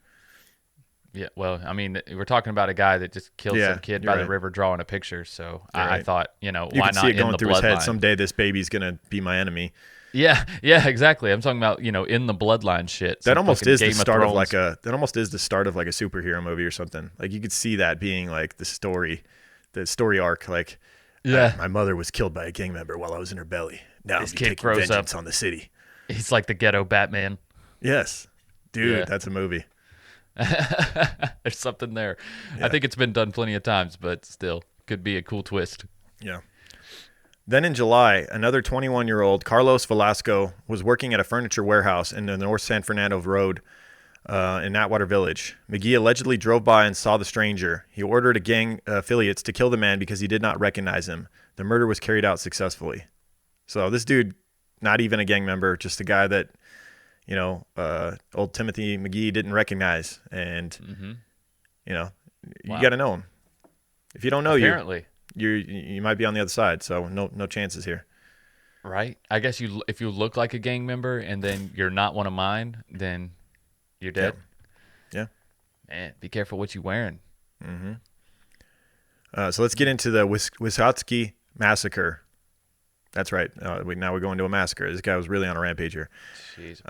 Yeah, well, I mean, we're talking about a guy that just killed some kid by the river drawing a picture. So I thought,
you
why
could
not
see it going
in the
through his head.
bloodline?
Someday this baby's going to be my enemy.
Yeah, exactly. I'm talking about, in the bloodline shit.
That almost is the start of that almost is the start of like a superhero movie or something. Like you could see that being like the story arc. Like, my mother was killed by a gang member while I was in her belly. Now
this
I'm
kid
taking
grows
vengeance
up
on the city.
He's like the ghetto Batman.
Yes, dude,
Yeah.
that's a movie.
There's something there. Yeah. I think it's been done plenty of times, but still could be a cool twist.
Yeah. Then in July, another 21-year-old, Carlos Velasco, was working at a furniture warehouse in the North San Fernando Road in Atwater Village. McGhee allegedly drove by and saw the stranger. He ordered a gang affiliates to kill the man because he did not recognize him. The murder was carried out successfully. So this dude, not even a gang member, just a guy that, old Timothy McGhee didn't recognize. And, you got to know him. If you don't know
Apparently.
you might be on the other side. So no chances here.
Right. I guess if you look like a gang member and then you're not one of mine, then you're dead.
Yeah.
Man, be careful what you're wearing.
Mm-hmm. So let's get into the Wisatski massacre. That's right. Now we're going to a massacre. This guy was really on a rampage here.
Jeez,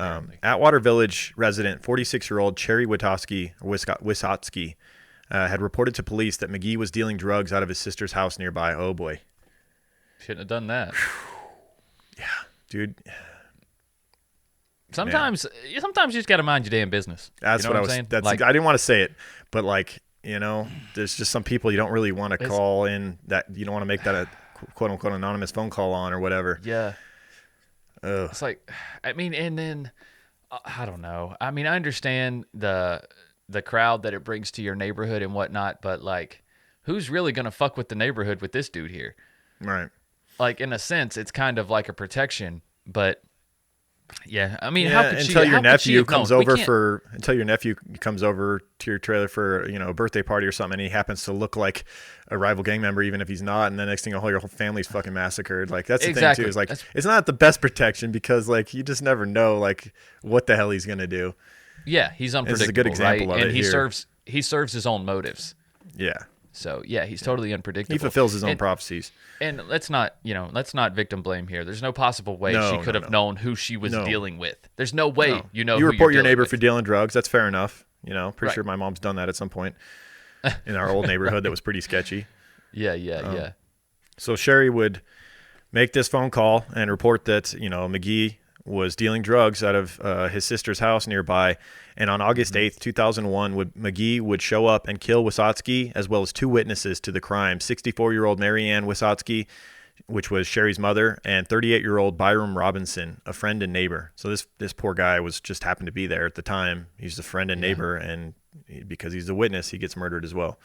Atwater Village resident, 46-year-old Cherry Wisatski, had reported to police that McGhee was dealing drugs out of his sister's house nearby. Oh, boy.
Shouldn't have done that.
Yeah, dude.
Sometimes you just got to mind your damn business.
That's
you know
what I
I'm
was
saying.
That's
Like,
I didn't want to say it, but like, there's just some people you don't really want to call in, that you don't want to make that a quote unquote anonymous phone call on or whatever.
Yeah.
Ugh.
It's like, I mean, and then I don't know. I mean, I understand the crowd that it brings to your neighborhood and whatnot, but like, who's really gonna fuck with the neighborhood with this dude here?
Right.
Like, in a sense, it's kind of like a protection, but yeah, I mean,
Yeah,
how could she?
until your
how could she
nephew
have
comes
known? We
over
can't-
until your nephew comes over to your trailer for a birthday party or something, and he happens to look like a rival gang member, even if he's not, and the next thing your whole family's fucking massacred. Like, that's the
Exactly.
thing too, is like,
That's-
it's not the best protection, because like you just never know like what the hell he's gonna do.
Yeah, he's unpredictable.
This is a good example
right?
of
And
it
he
here.
serves his own motives.
Yeah,
So yeah, he's totally unpredictable.
he fulfills his own
And-
prophecies.
And let's not victim blame here. There's no possible way
No,
she could have known who she was
No.
dealing with. There's no way
No.
you know.
You
who
report
you're
your
dealing
neighbor
with.
for dealing drugs. That's fair enough. Pretty
Right.
sure my mom's done that at some point in our old neighborhood that was pretty sketchy.
Yeah.
So Sherry would make this phone call and report that, McGhee was dealing drugs out of his sister's house nearby. And on August 8th, 2001, McGhee would show up and kill Wysotsky, as well as two witnesses to the crime, 64-year-old Mary Ann Wysotsky, which was Sherry's mother, and 38-year-old Byram Robinson, a friend and neighbor. So this poor guy was just happened to be there at the time. He's a friend and neighbor, and because he's a witness, he gets murdered as well.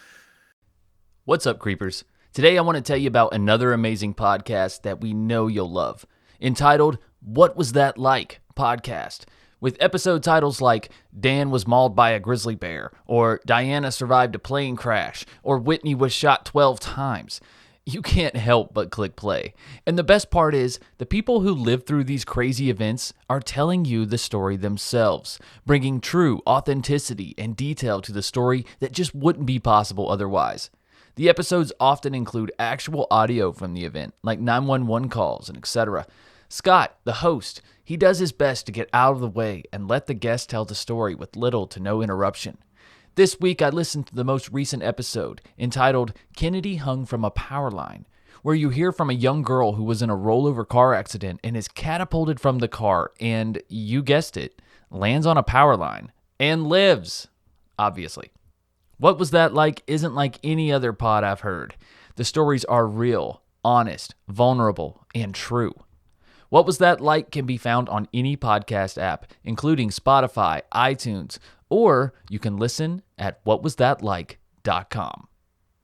What's up, creepers? Today I want to tell you about another amazing podcast that we know you'll love, entitled What Was That Like? Podcast, with episode titles like Dan was mauled by a grizzly bear, or Diana survived a plane crash, or Whitney was shot 12 times. You can't help but click play. And the best part is, the people who lived through these crazy events are telling you the story themselves, bringing true authenticity and detail to the story that just wouldn't be possible otherwise. The episodes often include actual audio from the event, like 911 calls and etc. Scott, the host, he does his best to get out of the way and let the guest tell the story with little to no interruption. This week, I listened to the most recent episode, entitled Kennedy Hung from a Power Line, where you hear from a young girl who was in a rollover car accident and is catapulted from the car and, you guessed it, lands on a power line and lives, obviously. What Was That Like isn't like any other pod I've heard. The stories are real, honest, vulnerable, and true. What Was That Like can be found on any podcast app, including Spotify, iTunes, or you can listen at whatwasthatlike.com.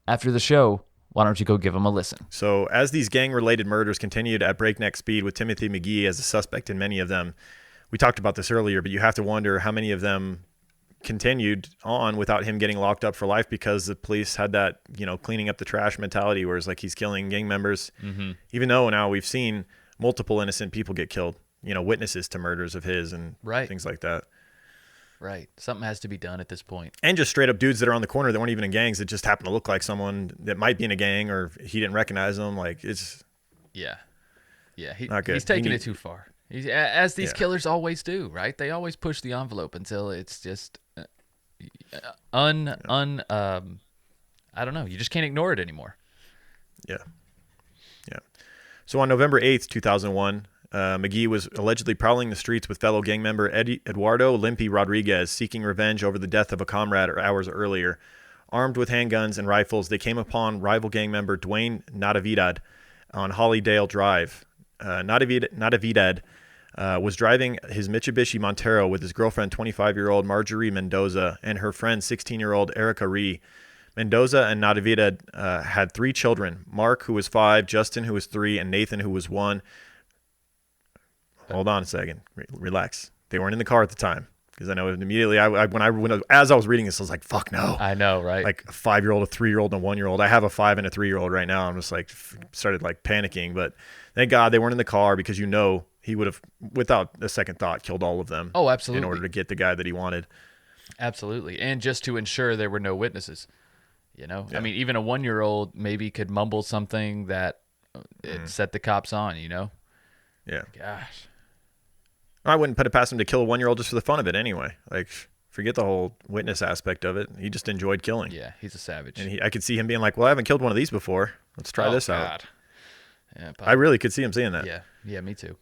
After the show, why don't you go give them a listen?
So as these gang-related murders continued at breakneck speed with Timothy McGhee as a suspect in many of them, we talked about this earlier, but you have to wonder how many of them continued on without him getting locked up for life, because the police had that, cleaning up the trash mentality, where it's like he's killing gang members, even though now we've seen multiple innocent people get killed, witnesses to murders of his and things like that.
Right. Something has to be done at this point.
And just straight up dudes that are on the corner that weren't even in gangs, that just happen to look like someone that might be in a gang, or he didn't recognize them. Like, it's
Yeah.
not good.
He's taking it too far. As these killers always do, right? They always push the envelope until it's just I don't know. You just can't ignore it anymore.
Yeah. So on November 8th, 2001, McGhee was allegedly prowling the streets with fellow gang member Eduardo Limpy Rodriguez, seeking revenge over the death of a comrade hours earlier. Armed with handguns and rifles, they came upon rival gang member Dwayne Natividad on Hollydale Drive. Natividad was driving his Mitsubishi Montero with his girlfriend, 25-year-old Marjorie Mendoza, and her friend, 16-year-old Erica Ree. Mendoza and Natividad had 3 children: Mark, who was 5, Justin, who was 3, and Nathan, who was 1. Hold on a second. Relax. They weren't in the car at the time, because I know immediately as I was reading this, I was like, "Fuck no!"
I know, right?
Like a 5-year-old, a 3-year-old, and a 1-year-old. I have a 5 and a 3-year-old right now. I'm just like started like panicking, but thank God they weren't in the car, because he would have, without a second thought, killed all of them.
Oh, absolutely.
In order to get the guy that he wanted.
Absolutely. And just to ensure there were no witnesses.
Yeah.
I mean, even a 1-year-old maybe could mumble something that it set the cops on,
Yeah.
Gosh.
I wouldn't put it past him to kill a 1-year-old just for the fun of it anyway. Like, forget the whole witness aspect of it. He just enjoyed killing.
Yeah, he's a savage.
And I could see him being like, well, I haven't killed one of these before. Let's try this out.
Yeah,
I really could see him saying that.
Yeah, me too.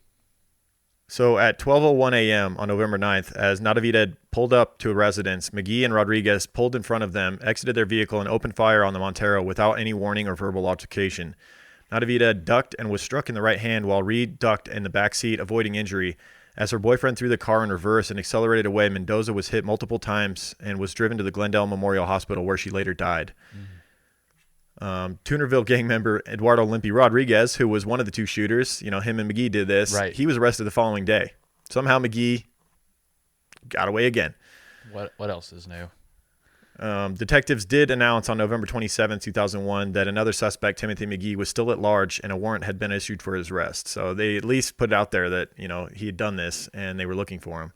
So at 12:01 a.m. on November 9th, as Natividad pulled up to a residence, McGhee and Rodriguez pulled in front of them, exited their vehicle, and opened fire on the Montero without any warning or verbal altercation. Natividad ducked and was struck in the right hand, while Reed ducked in the back seat, avoiding injury. As her boyfriend threw the car in reverse and accelerated away, Mendoza was hit multiple times and was driven to the Glendale Memorial Hospital, where she later died. Toonerville gang member Eduardo Limpy Rodriguez, who was one of the two shooters, him and McGhee did this.
Right.
He was arrested the following day. Somehow McGhee got away again.
What else is new?
Detectives did announce on November 27, 2001, that another suspect, Timothy McGhee, was still at large and a warrant had been issued for his arrest. So they at least put it out there that, he had done this and they were looking for him.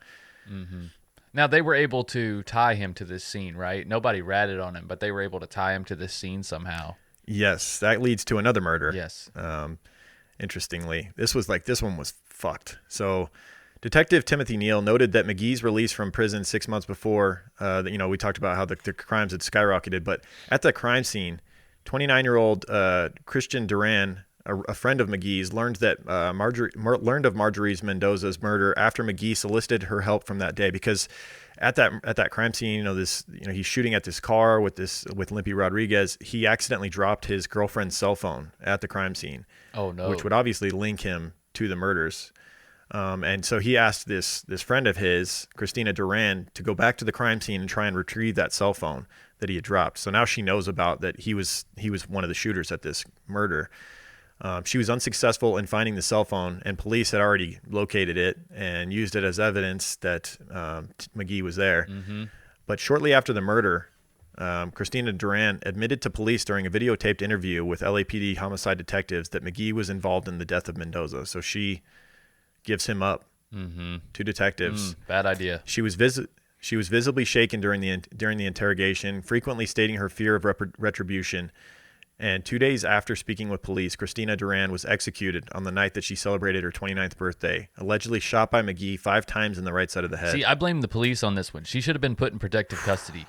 Mm-hmm. Now, they were able to tie him to this scene, right? Nobody ratted on him, but they were able to tie him to this scene somehow.
Yes, that leads to another murder.
Yes.
Interestingly, this one was fucked. So Detective Timothy Neal noted that McGee's release from prison 6 months before, we talked about how the crimes had skyrocketed, but at the crime scene, 29-year-old Christian Duran, a friend of McGee's, learned of Marjorie's Mendoza's murder after McGhee solicited her help from that day, because at that crime scene, he's shooting at this car with Limpy Rodriguez. He accidentally dropped his girlfriend's cell phone at the crime scene.
Oh no!
Which would obviously link him to the murders. And so he asked this friend of his, Christina Duran, to go back to the crime scene and try and retrieve that cell phone that he had dropped. So now she knows about that he was one of the shooters at this murder. She was unsuccessful in finding the cell phone, and police had already located it and used it as evidence that McGhee was there.
Mm-hmm.
But shortly after the murder, Christina Duran admitted to police during a videotaped interview with LAPD homicide detectives that McGhee was involved in the death of Mendoza. So she gives him up to detectives.
Bad idea.
She was visibly shaken during the interrogation, frequently stating her fear of retribution. And 2 days after speaking with police, Christina Duran was executed on the night that she celebrated her 29th birthday, allegedly shot by McGhee 5 times in the right side of the head.
See, I blame the police on this one. She should have been put in protective custody.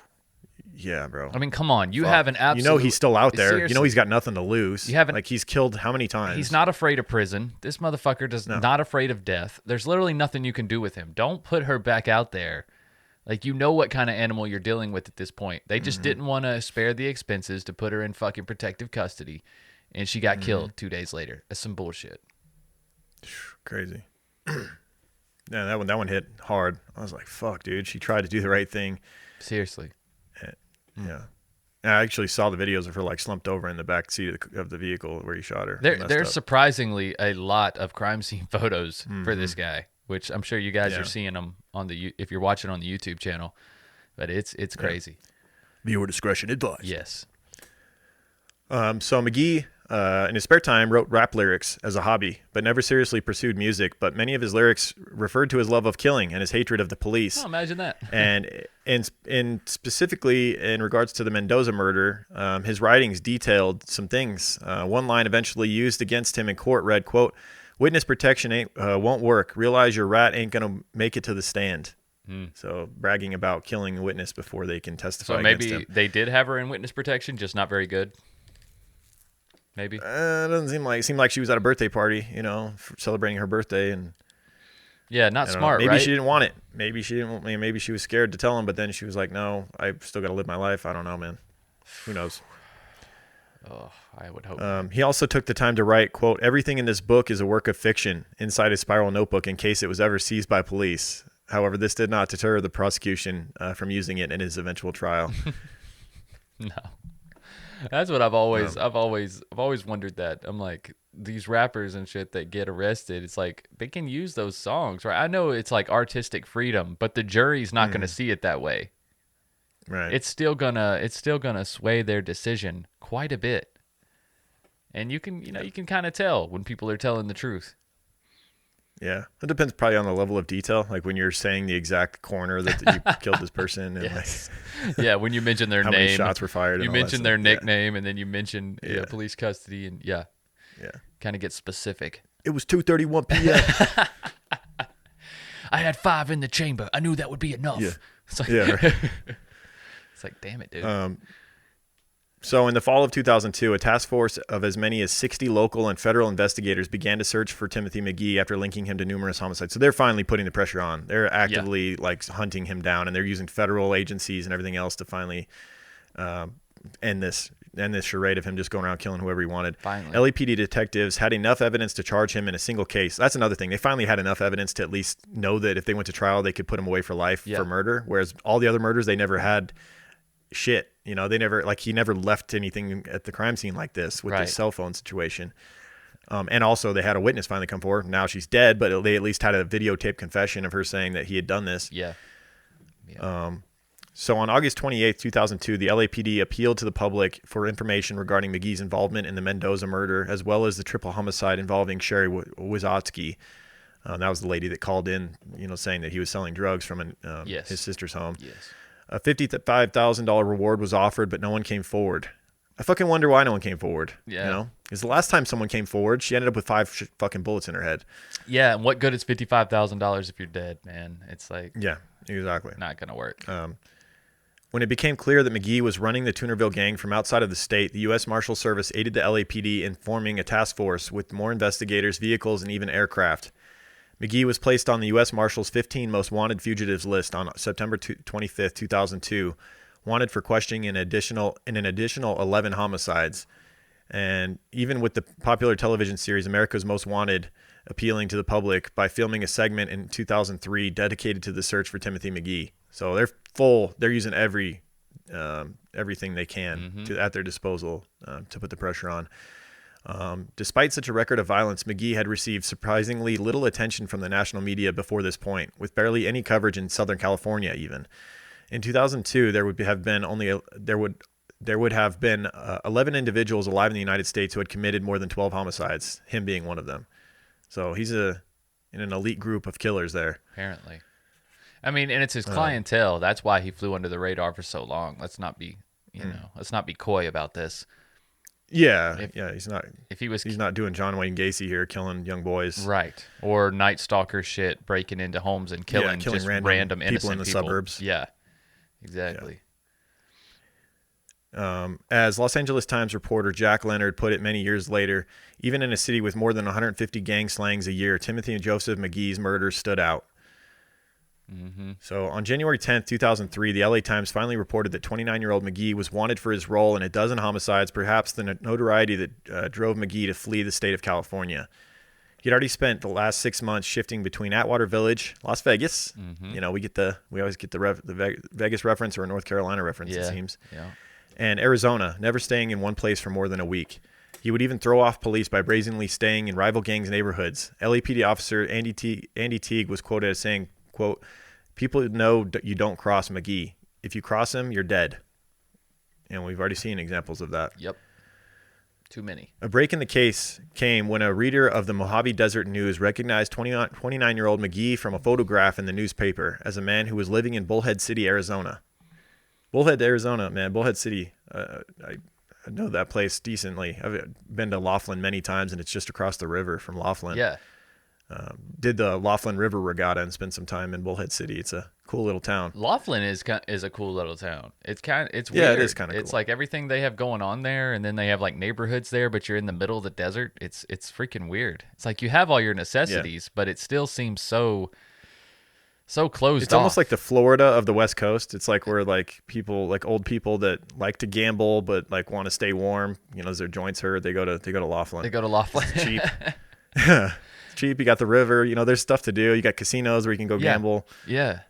Yeah, bro.
I mean, come on. You have an absolute...
he's still out there.
Seriously.
He's got nothing to lose. He's killed how many times?
He's not afraid of prison. This motherfucker not afraid of death. There's literally nothing you can do with him. Don't put her back out there. What kind of animal you're dealing with at this point. They just didn't want to spare the expenses to put her in fucking protective custody, and she got killed 2 days later. That's some bullshit.
Crazy. Yeah, that one hit hard. I was like, fuck, dude. She tried to do the right thing.
Seriously.
Yeah. I actually saw the videos of her slumped over in the back seat of the vehicle where he shot her.
There's surprisingly a lot of crime scene photos for this guy, which I'm sure you guys are seeing them if you're watching on the YouTube channel, but it's crazy.
Viewer discretion advised.
Yes.
So McGhee, in his spare time, wrote rap lyrics as a hobby, but never seriously pursued music. But many of his lyrics referred to his love of killing and his hatred of the police.
Oh, imagine that.
and specifically in regards to the Mendoza murder, his writings detailed some things. One line eventually used against him in court read, quote, "Witness protection won't work. Realize your rat ain't going to make it to the stand." So bragging about killing a witness before they can testify against him.
So maybe they did have her in witness protection, just not very good. Maybe.
It doesn't seem like. It seemed like she was at a birthday party, celebrating her birthday, and
not smart.
Maybe
right?
she didn't want it. Maybe she didn't. Maybe she was scared to tell him, but then she was like, "No, I still got to live my life." I don't know, man. Who knows?
Oh, I would hope.
He also took the time to write, quote, "Everything in this book is a work of fiction," inside his spiral notebook in case it was ever seized by police. However, this did not deter the prosecution from using it in his eventual trial.
No. That's what I've always wondered that. I'm like, these rappers and shit that get arrested, it's like they can use those songs, right? I know it's like artistic freedom, but the jury's not going to see it that way.
Right.
It's still gonna sway their decision quite a bit. And you can kind of tell when people are telling the truth.
Yeah, it depends probably on the level of detail. Like when you're saying the exact corner that you killed this person, and
yes. When you mention their
how
name,
many shots were fired,
you mention their nickname, and then you mention police custody, and kind of get specific.
It was 2:31 p.m.
I had 5 in the chamber. I knew that would be enough.
Yeah.
It's like,
Right.
it's like, damn it, dude.
So in the fall of 2002, a task force of as many as 60 local and federal investigators began to search for Timothy McGhee after linking him to numerous homicides. So they're finally putting the pressure on. They're actively like hunting him down, and they're using federal agencies and everything else to finally end this charade of him just going around killing whoever he wanted.
Finally.
LAPD detectives had enough evidence to charge him in a single case. That's another thing. They finally had enough evidence to at least know that if they went to trial, they could put him away for life for murder. Whereas all the other murders, they never had shit. You know, they never, like, he never left anything at the crime scene like this with this cell phone situation. And also they had a witness finally come forward. Now she's dead, but they at least had a videotape confession of her saying that he had done this.
Yeah.
So on August 28th, 2002, the LAPD appealed to the public for information regarding McGhee's involvement in the Mendoza murder, as well as the triple homicide involving Sherry Wizotsky. That was the lady that called in, you know, saying that he was selling drugs from his sister's home.
Yes.
A $55,000 reward was offered, but no one came forward. I fucking wonder why no one came forward.
Yeah.
You know, because the last time someone came forward, she ended up with 5 fucking bullets in her head.
Yeah, and what good is $55,000 if you're dead, man? It's like,
yeah, exactly.
not gonna work.
When it became clear that McGhee was running the Toonerville gang from outside of the state, the U.S. Marshal Service aided the LAPD in forming a task force with more investigators, vehicles, and even aircraft. McGhee was placed on the U.S. Marshal's 15 most wanted fugitives list on September 25th, 2002, wanted for questioning an additional 11 homicides. And even with the popular television series America's Most Wanted appealing to the public by filming a segment in 2003 dedicated to the search for Timothy McGhee. So they're using everything they can at their disposal to put the pressure on. Despite such a record of violence, McGhee had received surprisingly little attention from the national media before this point, with barely any coverage in Southern California even. In 2002, there would have been 11 individuals alive in the United States who had committed more than 12 homicides, him being one of them. So he's in an elite group of killers there.
Apparently. I mean, and it's his clientele. That's why he flew under the radar for so long. Let's not be, let's not be coy about this.
Yeah, he's not.
If he was,
he's not doing John Wayne Gacy here, killing young boys,
right? Or Night Stalker shit, breaking into homes and killing just random innocent
people in the suburbs.
Yeah, exactly.
Yeah. As Los Angeles Times reporter Jack Leonard put it many years later, even in a city with more than 150 gang slayings a year, Timothy and Joseph McGhee's murders stood out. So on January 10th, 2003, the LA Times finally reported that 29-year-old McGhee was wanted for his role in a dozen homicides, perhaps the notoriety that drove McGhee to flee the state of California. He'd already spent the last 6 months shifting between Atwater Village, Las Vegas. You know, we always get the Vegas reference or a North Carolina reference, it seems.
Yeah.
And Arizona, never staying in one place for more than a week. He would even throw off police by brazenly staying in rival gangs' neighborhoods. LAPD officer Andy Teague was quoted as saying, quote, "People know you don't cross McGhee. If you cross him, you're dead." And we've already seen examples of that.
Yep. Too many.
A break in the case came when a reader of the Mojave Desert News recognized 29-year-old McGhee from a photograph in the newspaper as a man who was living in Bullhead City, Arizona. Bullhead, Arizona, man. Bullhead City. I know that place decently. I've been to Laughlin many times, and it's just across the river from Laughlin.
Yeah.
Did the Laughlin River Regatta and spent some time in Bullhead City. It's a cool little town.
Laughlin is a cool little town. It's weird.
It is kind of cool.
It's like everything they have going on there, and then they have like neighborhoods there, but you're in the middle of the desert. It's freaking weird. It's like you have all your necessities, but it still seems so closed
It's
off.
almost like the Florida of the West Coast. It's like where like people, like old people that like to gamble but like want to stay warm. You know, as their joints hurt, they go to Laughlin.
They go to Laughlin.
It's cheap. It's cheap. You got the river. You know, there's stuff to do. You got casinos where you can go gamble.
Yeah.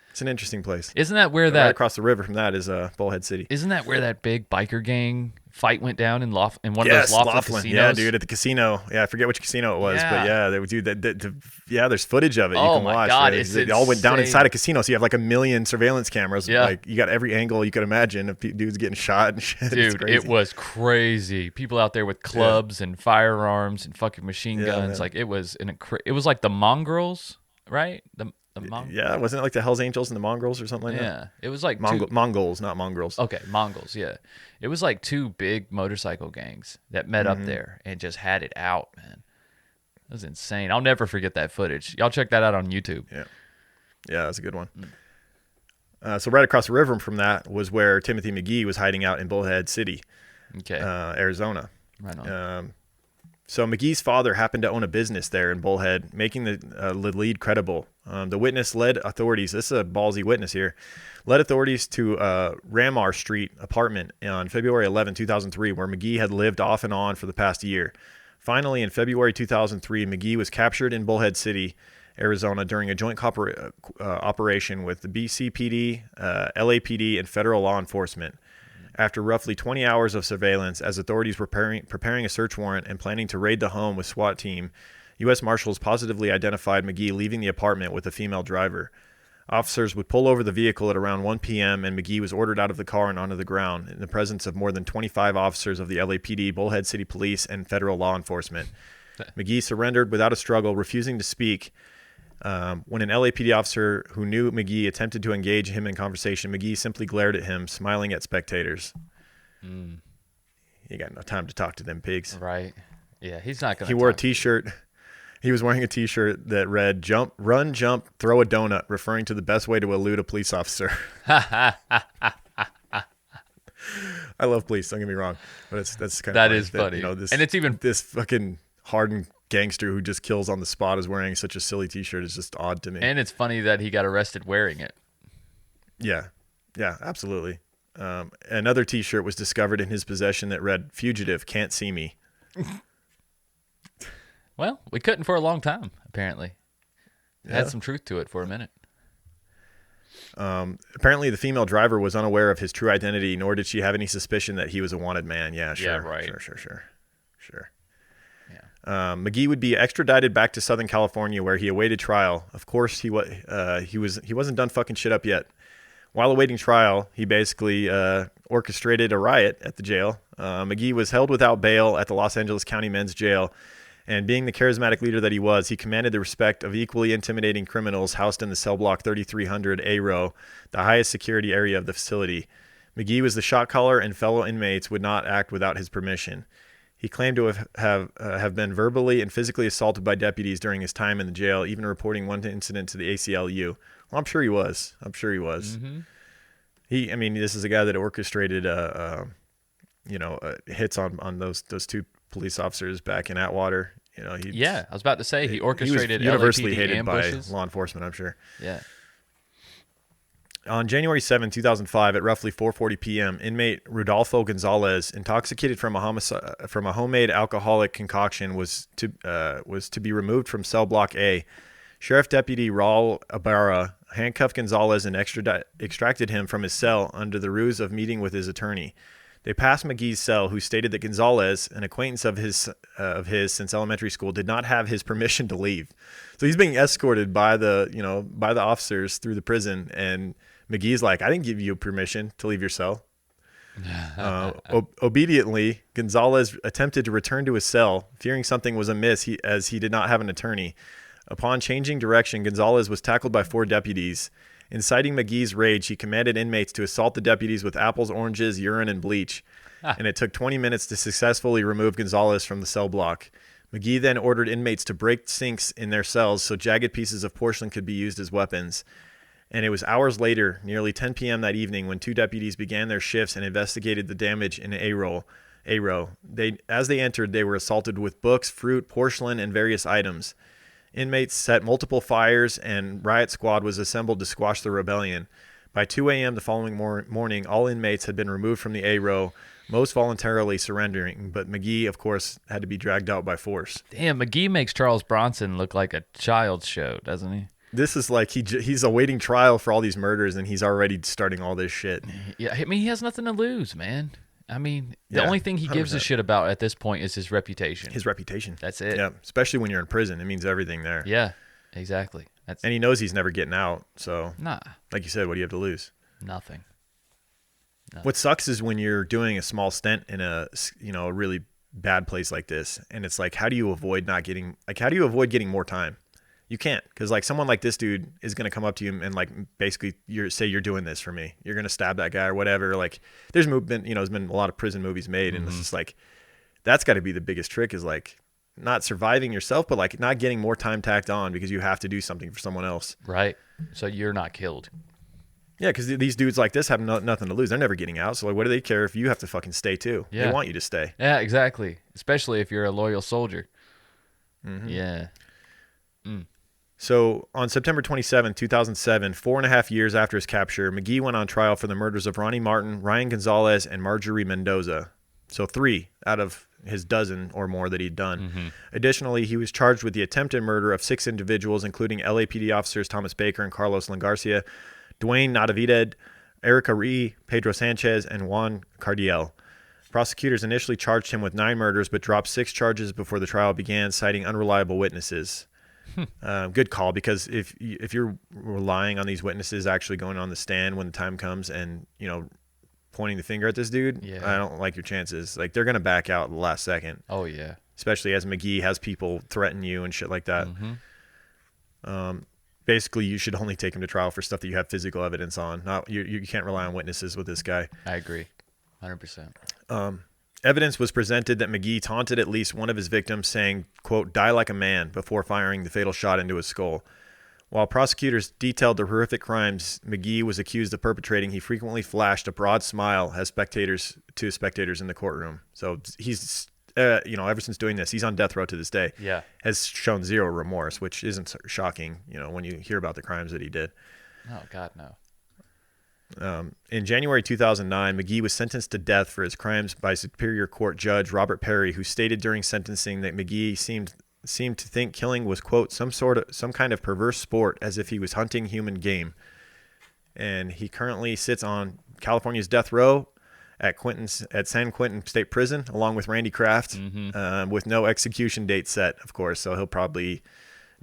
It's an interesting place.
Isn't that where
right across the river from that is Bullhead City?
Isn't that where that big biker gang fight went down in one of those Laughlin casinos?
Yeah, dude, at the casino. Yeah, I forget which casino it was, but yeah, they would do that. Yeah, there's footage of it. You can watch.
God,
it all went down inside a casino, so you have like 1 million surveillance cameras.
Yeah.
Like you got every angle you could imagine of dudes getting shot and shit.
Dude, it was crazy. People out there with clubs and firearms and fucking machine guns.
Man.
Like it was like the Mongrels, right?
Yeah, wasn't it like the Hells Angels and the Mongrels or something like that?
Yeah, it was like
Mongols, not mongrels.
Okay, Mongols, yeah. It was like 2 big motorcycle gangs that met up there and just had it out, man. It was insane. I'll never forget that footage. Y'all check that out on YouTube.
Yeah, that's a good one. So right across the river from that was where Timothy McGhee was hiding out in Bullhead City, Arizona.
Right on.
So McGee's father happened to own a business there in Bullhead, making the lead credible. The witness led authorities, this is a ballsy witness here, led authorities to Ramar Street apartment on February 11, 2003, where McGhee had lived off and on for the past year. Finally, in February 2003, McGhee was captured in Bullhead City, Arizona, during a joint operation with the BCPD, LAPD, and federal law enforcement. After roughly 20 hours of surveillance, as authorities were preparing a search warrant and planning to raid the home with SWAT team, U.S. Marshals positively identified McGhee leaving the apartment with a female driver. Officers would pull over the vehicle at around 1 p.m., and McGhee was ordered out of the car and onto the ground in the presence of more than 25 officers of the LAPD, Bullhead City Police, and federal law enforcement. McGhee surrendered without a struggle, refusing to speak. When an LAPD officer who knew McGhee attempted to engage him in conversation, McGhee simply glared at him, smiling at spectators. You got no time to talk to them pigs.
Right. Yeah, he's not going to.
He wore a T-shirt. He was wearing a T-shirt that read, "Jump, run, jump, throw a donut," referring to the best way to elude a police officer. I love police, don't get me wrong, but that's kind of
that is funny.
You know, this,
and it's even
this fucking hardened gangster who just kills on the spot is wearing such a silly T-shirt is just odd to me.
And it's funny that he got arrested wearing it.
Yeah, absolutely. Another T-shirt was discovered in his possession that read, "Fugitive, can't see me."
Well, we couldn't for a long time, apparently. It
Yeah.
had some truth to it for a minute.
Apparently, the female driver was unaware of his true identity, nor did she have any suspicion that he was a wanted man. Yeah, sure.
Yeah, right.
Sure.
Yeah.
McGhee would be extradited back to Southern California, where he awaited trial. Of course, he wasn't done fucking shit up yet. While awaiting trial, he basically orchestrated a riot at the jail. McGhee was held without bail at the Los Angeles County Men's Jail. And being the charismatic leader that he was, he commanded the respect of equally intimidating criminals housed in the cell block 3300 A row, the highest security area of the facility. McGhee was the shot caller, and fellow inmates would not act without his permission. He claimed to have been verbally and physically assaulted by deputies during his time in the jail, even reporting one incident to the ACLU. Well, I'm sure he was. Mm-hmm. This is a guy that orchestrated, hits on those two police officers back in Atwater.
I was about to say he orchestrated
he was universally
LAPD
hated
ambushes
by law enforcement, I'm sure.
Yeah.
On January 7, 2005, at roughly 4:40 p.m., inmate Rudolfo Gonzalez, intoxicated from a homemade alcoholic concoction, was to be removed from cell block A. Sheriff Deputy Raul Ibarra handcuffed Gonzalez and extracted him from his cell under the ruse of meeting with his attorney. They passed McGee's cell, who stated that Gonzalez, an acquaintance of his since elementary school, did not have his permission to leave. So he's being escorted by the officers through the prison, and McGee's like, "I didn't give you permission to leave your cell." Obediently, Gonzalez attempted to return to his cell, fearing something was amiss as he did not have an attorney. Upon changing direction, Gonzalez was tackled by 4 deputies. Inciting McGee's rage, he commanded inmates to assault the deputies with apples, oranges, urine, and bleach. And it took 20 minutes to successfully remove Gonzalez from the cell block. McGhee then ordered inmates to break sinks in their cells so jagged pieces of porcelain could be used as weapons. And it was hours later, nearly 10 p.m. that evening, when 2 deputies began their shifts and investigated the damage in A row. As they entered, they were assaulted with books, fruit, porcelain, and various items. Inmates set multiple fires, and riot squad was assembled to squash the rebellion. By 2 a.m. the following morning, all inmates had been removed from the A row, most voluntarily surrendering, but McGhee, of course, had to be dragged out by force.
Damn, McGhee makes Charles Bronson look like a child's show, doesn't he?
This is like he's awaiting trial for all these murders, and he's already starting all this shit.
Yeah, I mean, he has nothing to lose, man. I mean, the only thing he gives 100%. A shit about at this point is his reputation.
His reputation.
That's it.
Yeah, especially when you're in prison. It means everything there.
Yeah, exactly.
And he knows he's never getting out. So,
nah.
Like you said, what do you have to lose?
Nothing.
What sucks is when you're doing a small stint in a really bad place like this, and it's like, how do you avoid getting more time? You can't, because like someone like this dude is gonna come up to you and like basically say you're doing this for me. You're gonna stab that guy or whatever. Like there's been a lot of prison movies made, and it's just like that's got to be the biggest trick, is like not surviving yourself, but like not getting more time tacked on because you have to do something for someone else.
Right. So you're not killed.
Yeah, because these dudes like this have nothing to lose. They're never getting out. So like, what do they care if you have to fucking stay too?
Yeah.
They want you to stay.
Yeah, exactly. Especially if you're a loyal soldier.
Mm-hmm.
Yeah.
So on September 27, 2007, 4.5 years after his capture, McGhee went on trial for the murders of Ronnie Martin, Ryan Gonzalez, and Marjorie Mendoza. So 3 out of his dozen or more that he'd done.
Mm-hmm.
Additionally, he was charged with the attempted murder of 6 individuals, including LAPD officers Thomas Baker and Carlos Langarcia, Dwayne Natividad, Erica Ree, Pedro Sanchez, and Juan Cardiel. Prosecutors initially charged him with 9 murders, but dropped 6 charges before the trial began, citing unreliable witnesses. Good call, because if you're relying on these witnesses actually going on the stand when the time comes and, you know, pointing the finger at this dude, I don't like your chances. Like, they're going to back out at the last second.
Oh, yeah.
Especially as McGhee has people threaten you and shit like that.
Mm-hmm.
Basically, you should only take him to trial for stuff that you have physical evidence on. Not you can't rely on witnesses with this guy.
I agree. 100%.
Evidence was presented that McGhee taunted at least one of his victims, saying, quote, "Die like a man," before firing the fatal shot into his skull. While prosecutors detailed the horrific crimes McGhee was accused of perpetrating, he frequently flashed a broad smile to spectators in the courtroom. So he's, ever since doing this, he's on death row to this day.
Yeah.
Has shown zero remorse, which isn't shocking, when you hear about the crimes that he did.
Oh, God, no.
In January 2009, McGhee was sentenced to death for his crimes by Superior Court Judge Robert Perry, who stated during sentencing that McGhee seemed to think killing was, quote, some kind of perverse sport, as if he was hunting human game. And he currently sits on California's death row at San Quentin State Prison, along with Randy Kraft, with no execution date set, of course. So he'll probably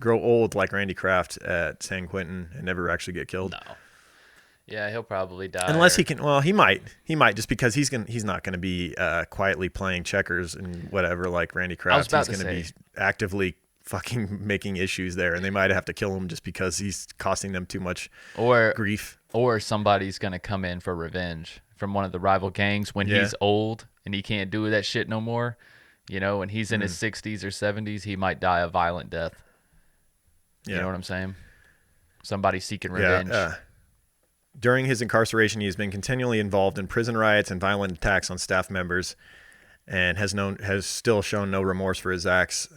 grow old like Randy Kraft at San Quentin and never actually get killed.
No. Yeah, he'll probably die.
Unless he can. Well, he might just because he's not going to be quietly playing checkers and whatever like Randy Kraft. He's going to be actively fucking making issues there, and they might have to kill him just because he's costing them too much grief.
Or somebody's going to come in for revenge from one of the rival gangs when he's old and he can't do that shit no more. When he's in his 60s or 70s, he might die a violent death. You know what I'm saying? Somebody seeking revenge.
Yeah. During his incarceration, he has been continually involved in prison riots and violent attacks on staff members, and has still shown no remorse for his acts.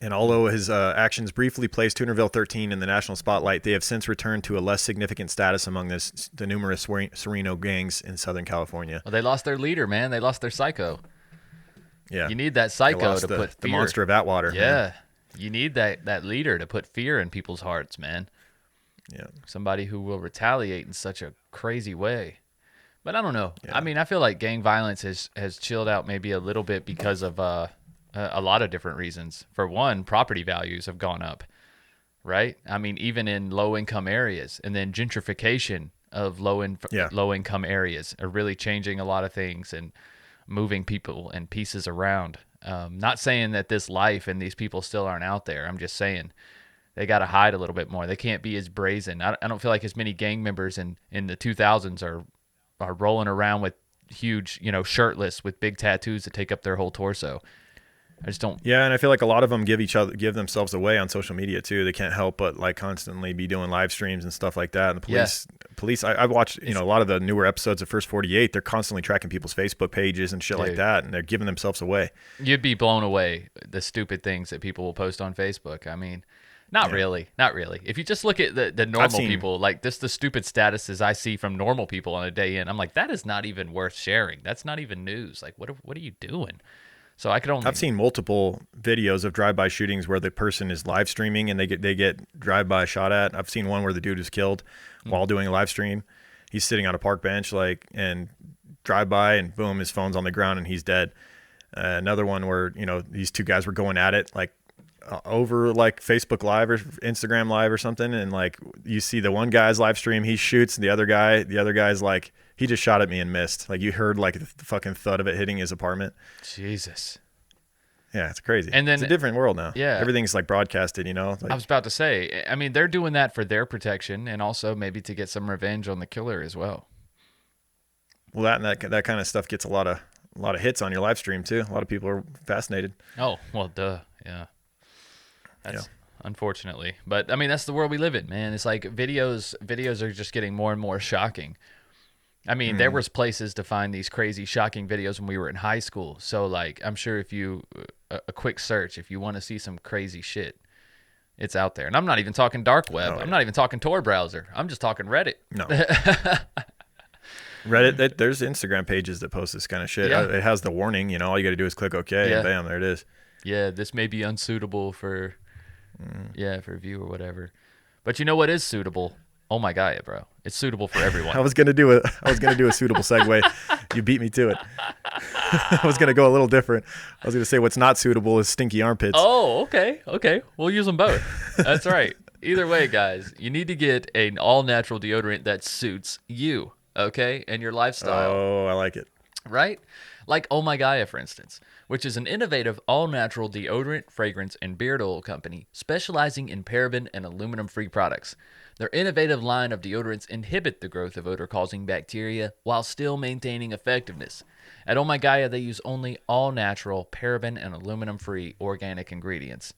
And although his actions briefly placed Toonerville 13 in the national spotlight, they have since returned to a less significant status among the numerous Sereno gangs in Southern California.
Well, they lost their leader, man. They lost their psycho.
Yeah,
you need that psycho to put fear.
The monster of Atwater.
Yeah, man. You need that leader to put fear in people's hearts, man.
Yeah,
somebody who will retaliate in such a crazy way. But I don't know.
Yeah.
I mean, I feel like gang violence has chilled out maybe a little bit because of a lot of different reasons. For one, property values have gone up, right? I mean, even in low-income areas, and then gentrification of low-income areas are really changing a lot of things and moving people and pieces around. Not saying that this life and these people still aren't out there. I'm just saying they got to hide a little bit more. They can't be as brazen. I don't feel like as many gang members in the 2000s are rolling around with huge, shirtless with big tattoos that take up their whole torso. I just don't. Yeah,
and I feel like a lot of them give themselves away on social media too. They can't help but like constantly be doing live streams and stuff like that. And the police. I've watched a lot of the newer episodes of First 48. They're constantly tracking people's Facebook pages and shit like that, and they're giving themselves away.
You'd be blown away the stupid things that people will post on Facebook. I mean. Not really. If you just look at the normal people, like the stupid statuses I see from normal people on a day in, I'm like, that is not even worth sharing. That's not even news. Like, what are you doing? So I've seen multiple videos of drive-by shootings where the person is live streaming and they get drive-by shot at. I've seen one where the dude was killed while doing a live stream. He's sitting on a park bench, and drive-by, and boom, his phone's on the ground and he's dead. Another one where these two guys were going at it, like over like Facebook Live or Instagram Live or something, and like you see the one guy's live stream, he shoots, and the other guy's like, he just shot at me and missed. Like you heard like the fucking thud of it hitting his apartment. Jesus.
Yeah, it's crazy.
And then
it's a different world now.
Yeah,
everything's like broadcasted. Like,
I was about to say. I mean, they're doing that for their protection and also maybe to get some revenge on the killer as well.
Well, that kind of stuff gets a lot of hits on your live stream too. A lot of people are fascinated.
Oh well, duh. Yeah. unfortunately. But I mean, that's the world we live in, man. It's like videos are just getting more and more shocking. I mean, there was places to find these crazy, shocking videos when we were in high school. So, like, I'm sure if you, a quick search, if you want to see some crazy shit, it's out there. And I'm not even talking dark web. I'm not even talking Tor browser. I'm just talking Reddit.
No. Reddit, there's Instagram pages that post this kind of shit.
Yeah.
It has the warning, all you got to do is click OK, and bam, there it is.
Yeah, this may be unsuitable for, for view or whatever. But you know what is suitable? Oh my God, bro. It's suitable for everyone.
I was gonna do a suitable segue. You beat me to it. I was gonna go a little different. I was gonna say what's not suitable is stinky armpits.
Oh, okay. We'll use them both. That's right. Either way, guys, you need to get an all-natural deodorant that suits you, okay, and your lifestyle.
Oh, I like it.
Right? Like Oh My Gaia, for instance, which is an innovative all-natural deodorant, fragrance, and beard oil company specializing in paraben and aluminum-free products. Their innovative line of deodorants inhibit the growth of odor-causing bacteria while still maintaining effectiveness. At Oh My Gaia, they use only all-natural, paraben, and aluminum-free organic ingredients.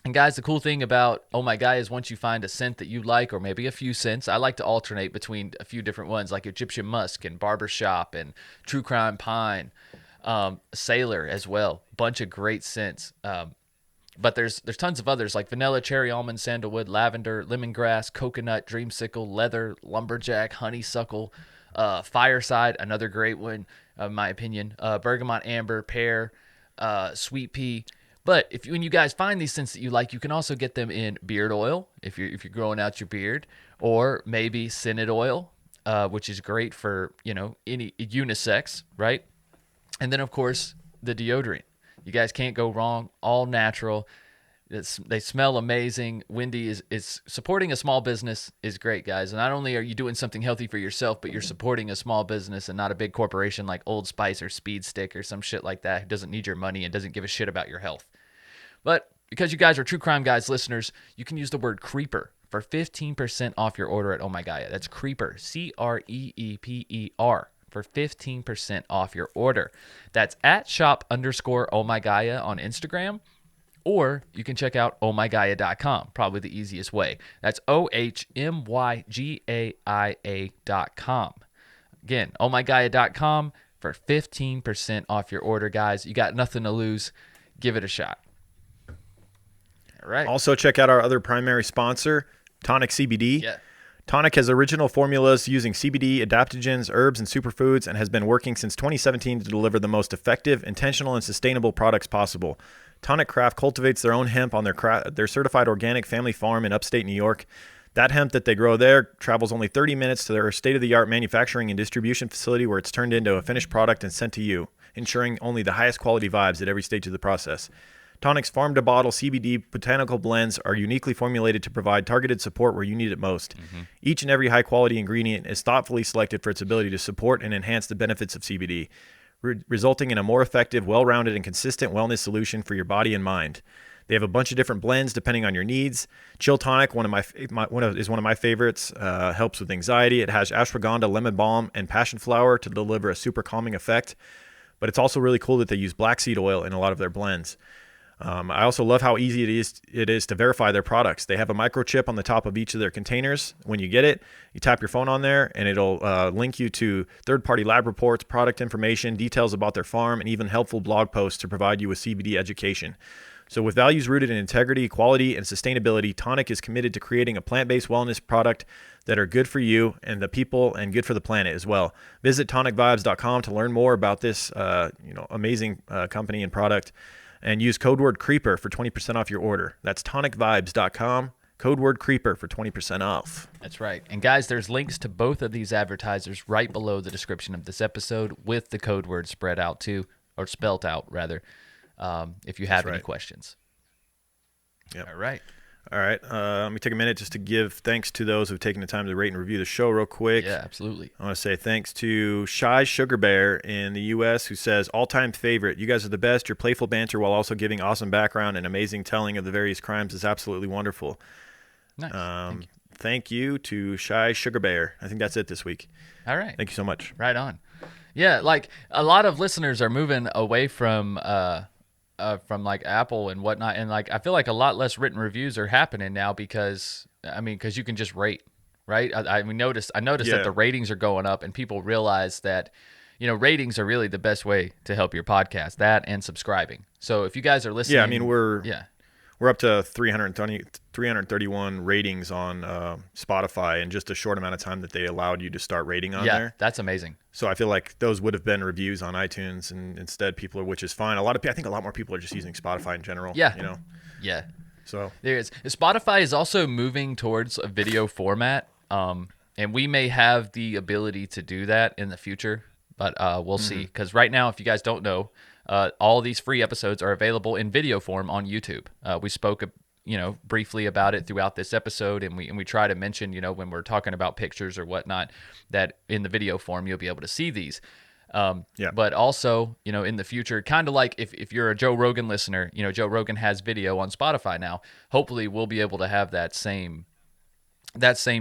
And guys, the cool thing about Oh My Gaia is once you find a scent that you like, or maybe a few scents, I like to alternate between a few different ones, like Egyptian Musk and Barbershop and True Crime Pine, Sailor as well. Bunch of great scents. But there's tons of others like vanilla, cherry, almond, sandalwood, lavender, lemongrass, coconut, dreamsicle, leather, lumberjack, honeysuckle, fireside, another great one, in my opinion, bergamot, amber, pear, sweet pea. But when you guys find these scents that you like, you can also get them in beard oil if you're growing out your beard, or maybe scented oil, which is great for any unisex, right? And then of course the deodorant. You guys can't go wrong. All natural. They smell amazing. Wendy is supporting a small business is great, guys. And not only are you doing something healthy for yourself, but you're supporting a small business and not a big corporation like Old Spice or Speed Stick or some shit like that who doesn't need your money and doesn't give a shit about your health. But because you guys are True Crime Guys listeners, you can use the word Creeper for 15% off your order at Oh My Gaia. That's Creeper, CREEPER. For 15% off your order. That's at shop_Oh My Gaia on Instagram, or you can check out ohmygaia.com, probably the easiest way. That's OHMYGAIA.com. Again, ohmygaia.com for 15% off your order, guys. You got nothing to lose. Give it a shot. All right.
Also, check out our other primary sponsor, Tonic CBD.
Yeah.
Tonic has original formulas using CBD, adaptogens, herbs, and superfoods, and has been working since 2017 to deliver the most effective, intentional, and sustainable products possible. Tonic Craft cultivates their own hemp on their certified organic family farm in upstate New York. That hemp that they grow there travels only 30 minutes to their state-of-the-art manufacturing and distribution facility where it's turned into a finished product and sent to you, ensuring only the highest quality vibes at every stage of the process. Tonic's farm-to-bottle CBD botanical blends are uniquely formulated to provide targeted support where you need it most. Mm-hmm. Each and every high-quality ingredient is thoughtfully selected for its ability to support and enhance the benefits of CBD, resulting in a more effective, well-rounded, and consistent wellness solution for your body and mind. They have a bunch of different blends depending on your needs. Chill Tonic, is one of my favorites. Helps with anxiety. It has ashwagandha, lemon balm, and passion flower to deliver a super calming effect. But it's also really cool that they use black seed oil in a lot of their blends. I also love how easy it is to verify their products. They have a microchip on the top of each of their containers. When you get it, you tap your phone on there, and it'll link you to third-party lab reports, product information, details about their farm, and even helpful blog posts to provide you with CBD education. So with values rooted in integrity, quality, and sustainability, Tonic is committed to creating a plant-based wellness product that are good for you and the people and good for the planet as well. Visit tonicvibes.com to learn more about this amazing company and product. And use code word CREEPER for 20% off your order. That's tonicvibes.com, code word CREEPER for 20% off.
That's right. And guys, there's links to both of these advertisers right below the description of this episode with the code word spread out too, or spelt out rather, if you have any questions.
Yep.
All right.
All right. Let me take a minute just to give thanks to those who've taken the time to rate and review the show real quick.
Yeah, absolutely.
I want to say thanks to Shy Sugar Bear in the U.S. who says, all-time favorite. You guys are the best. Your playful banter while also giving awesome background and amazing telling of the various crimes is absolutely wonderful.
Nice.
Thank you to Shy Sugar Bear. I think that's it this week.
All right.
Thank you so much.
Right on. Yeah, like a lot of listeners are moving away from from like Apple and whatnot, and like I feel like a lot less written reviews are happening now because you can just rate, right? I noticed that the ratings are going up, and people realize that, ratings are really the best way to help your podcast. That and subscribing. So if you guys are listening,
we're up to 331 ratings on Spotify in just a short amount of time that they allowed you to start rating on there.
That's amazing.
So I feel like those would have been reviews on iTunes, and instead which is fine. I think a lot more people are just using Spotify in general.
Yeah. Yeah.
So
there is. Spotify is also moving towards a video format, and we may have the ability to do that in the future, but we'll see. Because right now, if you guys don't know, all these free episodes are available in video form on YouTube. We spoke, briefly about it throughout this episode, and we try to mention, when we're talking about pictures or whatnot, that in the video form you'll be able to see these. But also, in the future, kind of like if you're a Joe Rogan listener, Joe Rogan has video on Spotify now. Hopefully, we'll be able to have that same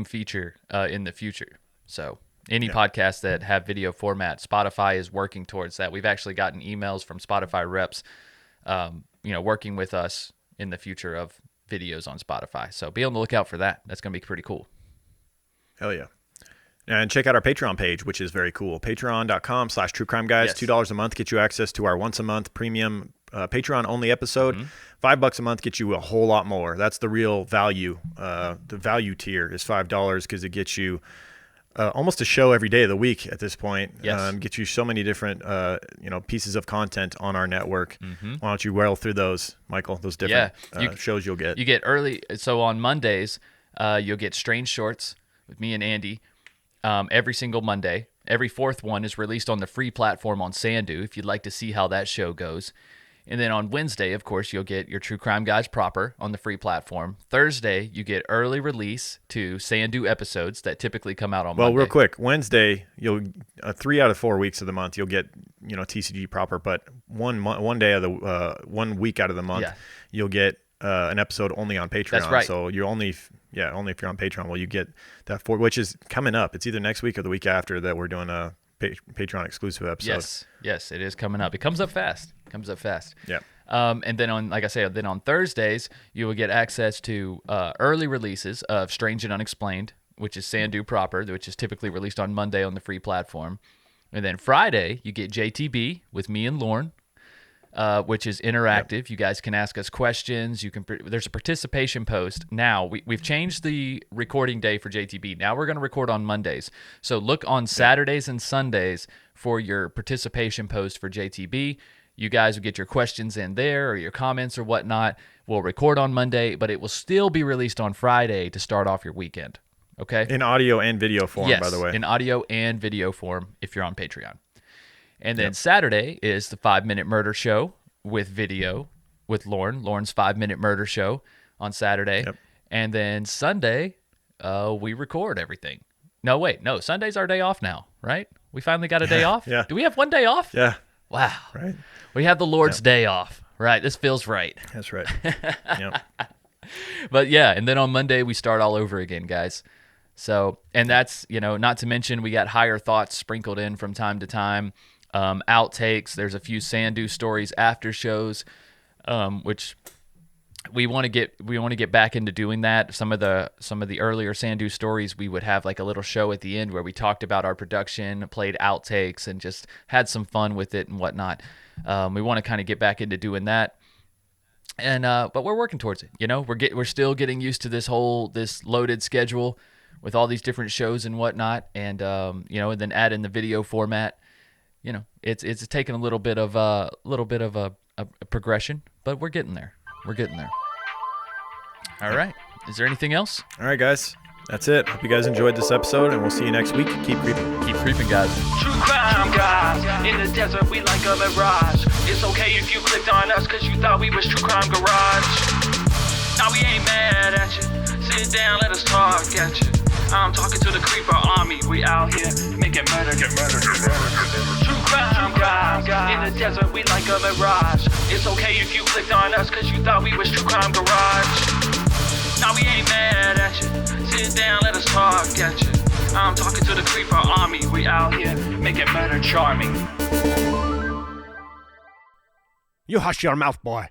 feature in the future. So. Any podcasts that have video format, Spotify is working towards that. We've actually gotten emails from Spotify reps, working with us in the future of videos on Spotify. So be on the lookout for that. That's going to be pretty cool.
Hell yeah. And check out our Patreon page, which is very cool. Patreon.com/TrueCrimeGuys.
Yes.
$2 a month gets you access to our once a month premium Patreon-only episode. $5 a month gets you a whole lot more. That's the real value. The value tier is $5 because it gets you almost a show every day of the week at this point.
Yes.
Gets you so many different pieces of content on our network. Why don't you rattle through those, Michael? Those different shows you'll get.
You get early. So on Mondays, you'll get Strange Shorts with me and Andy every single Monday. Every fourth one is released on the free platform on Sandu if you'd like to see how that show goes. And then on Wednesday, of course, you'll get your True Crime Guys proper on the free platform. Thursday, you get early release to Sandu episodes that typically come out on Monday.
Well, real quick, Wednesday, you'll 3 out of 4 weeks of the month, you'll get TCG proper, but one day of the 1 week out of the month, you'll get an episode only on Patreon.
That's right.
So you're only if you're on Patreon, well, you get that which is coming up. It's either next week or the week after that we're doing a Patreon exclusive episode.
Yes, it is coming up. It comes up fast.
Yeah.
And then on Thursdays, you will get access to early releases of Strange and Unexplained, which is Sandu proper, which is typically released on Monday on the free platform. And then Friday, you get JTB with me and Lauren, which is interactive. Yep. You guys can ask us questions. There's a participation post. Now, we've changed the recording day for JTB. Now we're going to record on Mondays. So look on Saturdays and Sundays for your participation post for JTB. You guys will get your questions in there or your comments or whatnot. We'll record on Monday, but it will still be released on Friday to start off your weekend. Okay?
In audio and video form, by the way.
In audio and video form if you're on Patreon. And then Saturday is the 5-Minute Murder Show with video with Lauren. Lauren's 5-Minute Murder Show on Saturday. Yep. And then Sunday, we record everything. No, Sunday's our day off now, right? We finally got a day off?
Yeah.
Do we have one day off?
Yeah.
Wow.
Right.
We have the Lord's day off. Right. This feels right.
That's right. Yep.
But yeah, and then on Monday we start all over again, guys. So, and that's, not to mention we got higher thoughts sprinkled in from time to time. Outtakes. There's a few Sandu stories after shows, which we want to get back into doing that. Some of the earlier Sandu stories, we would have like a little show at the end where we talked about our production, played outtakes, and just had some fun with it and whatnot. We want to kind of get back into doing that. And but we're working towards it. We're still getting used to this loaded schedule with all these different shows and whatnot, and and then add in the video format. It's taken a little bit of a progression, but we're getting there. All right. Is there anything else?
All right, guys. That's it. Hope you guys enjoyed this episode, and we'll see you next week. Keep creeping.
Keep creeping, guys.
True crime guys, in the desert we like a mirage. It's okay if you clicked on us cause you thought we was True Crime Garage. Now we ain't mad at you, sit down, let us talk at you. I'm talking to the creeper army, we out here making murder. True crime guys, in the desert we like a mirage. It's okay if you clicked on us cause you thought we was True Crime Garage. Now we ain't mad at you, sit down, let us talk at you. I'm talking to the creeper army, we out here making murder charming.
You hush your mouth, boy.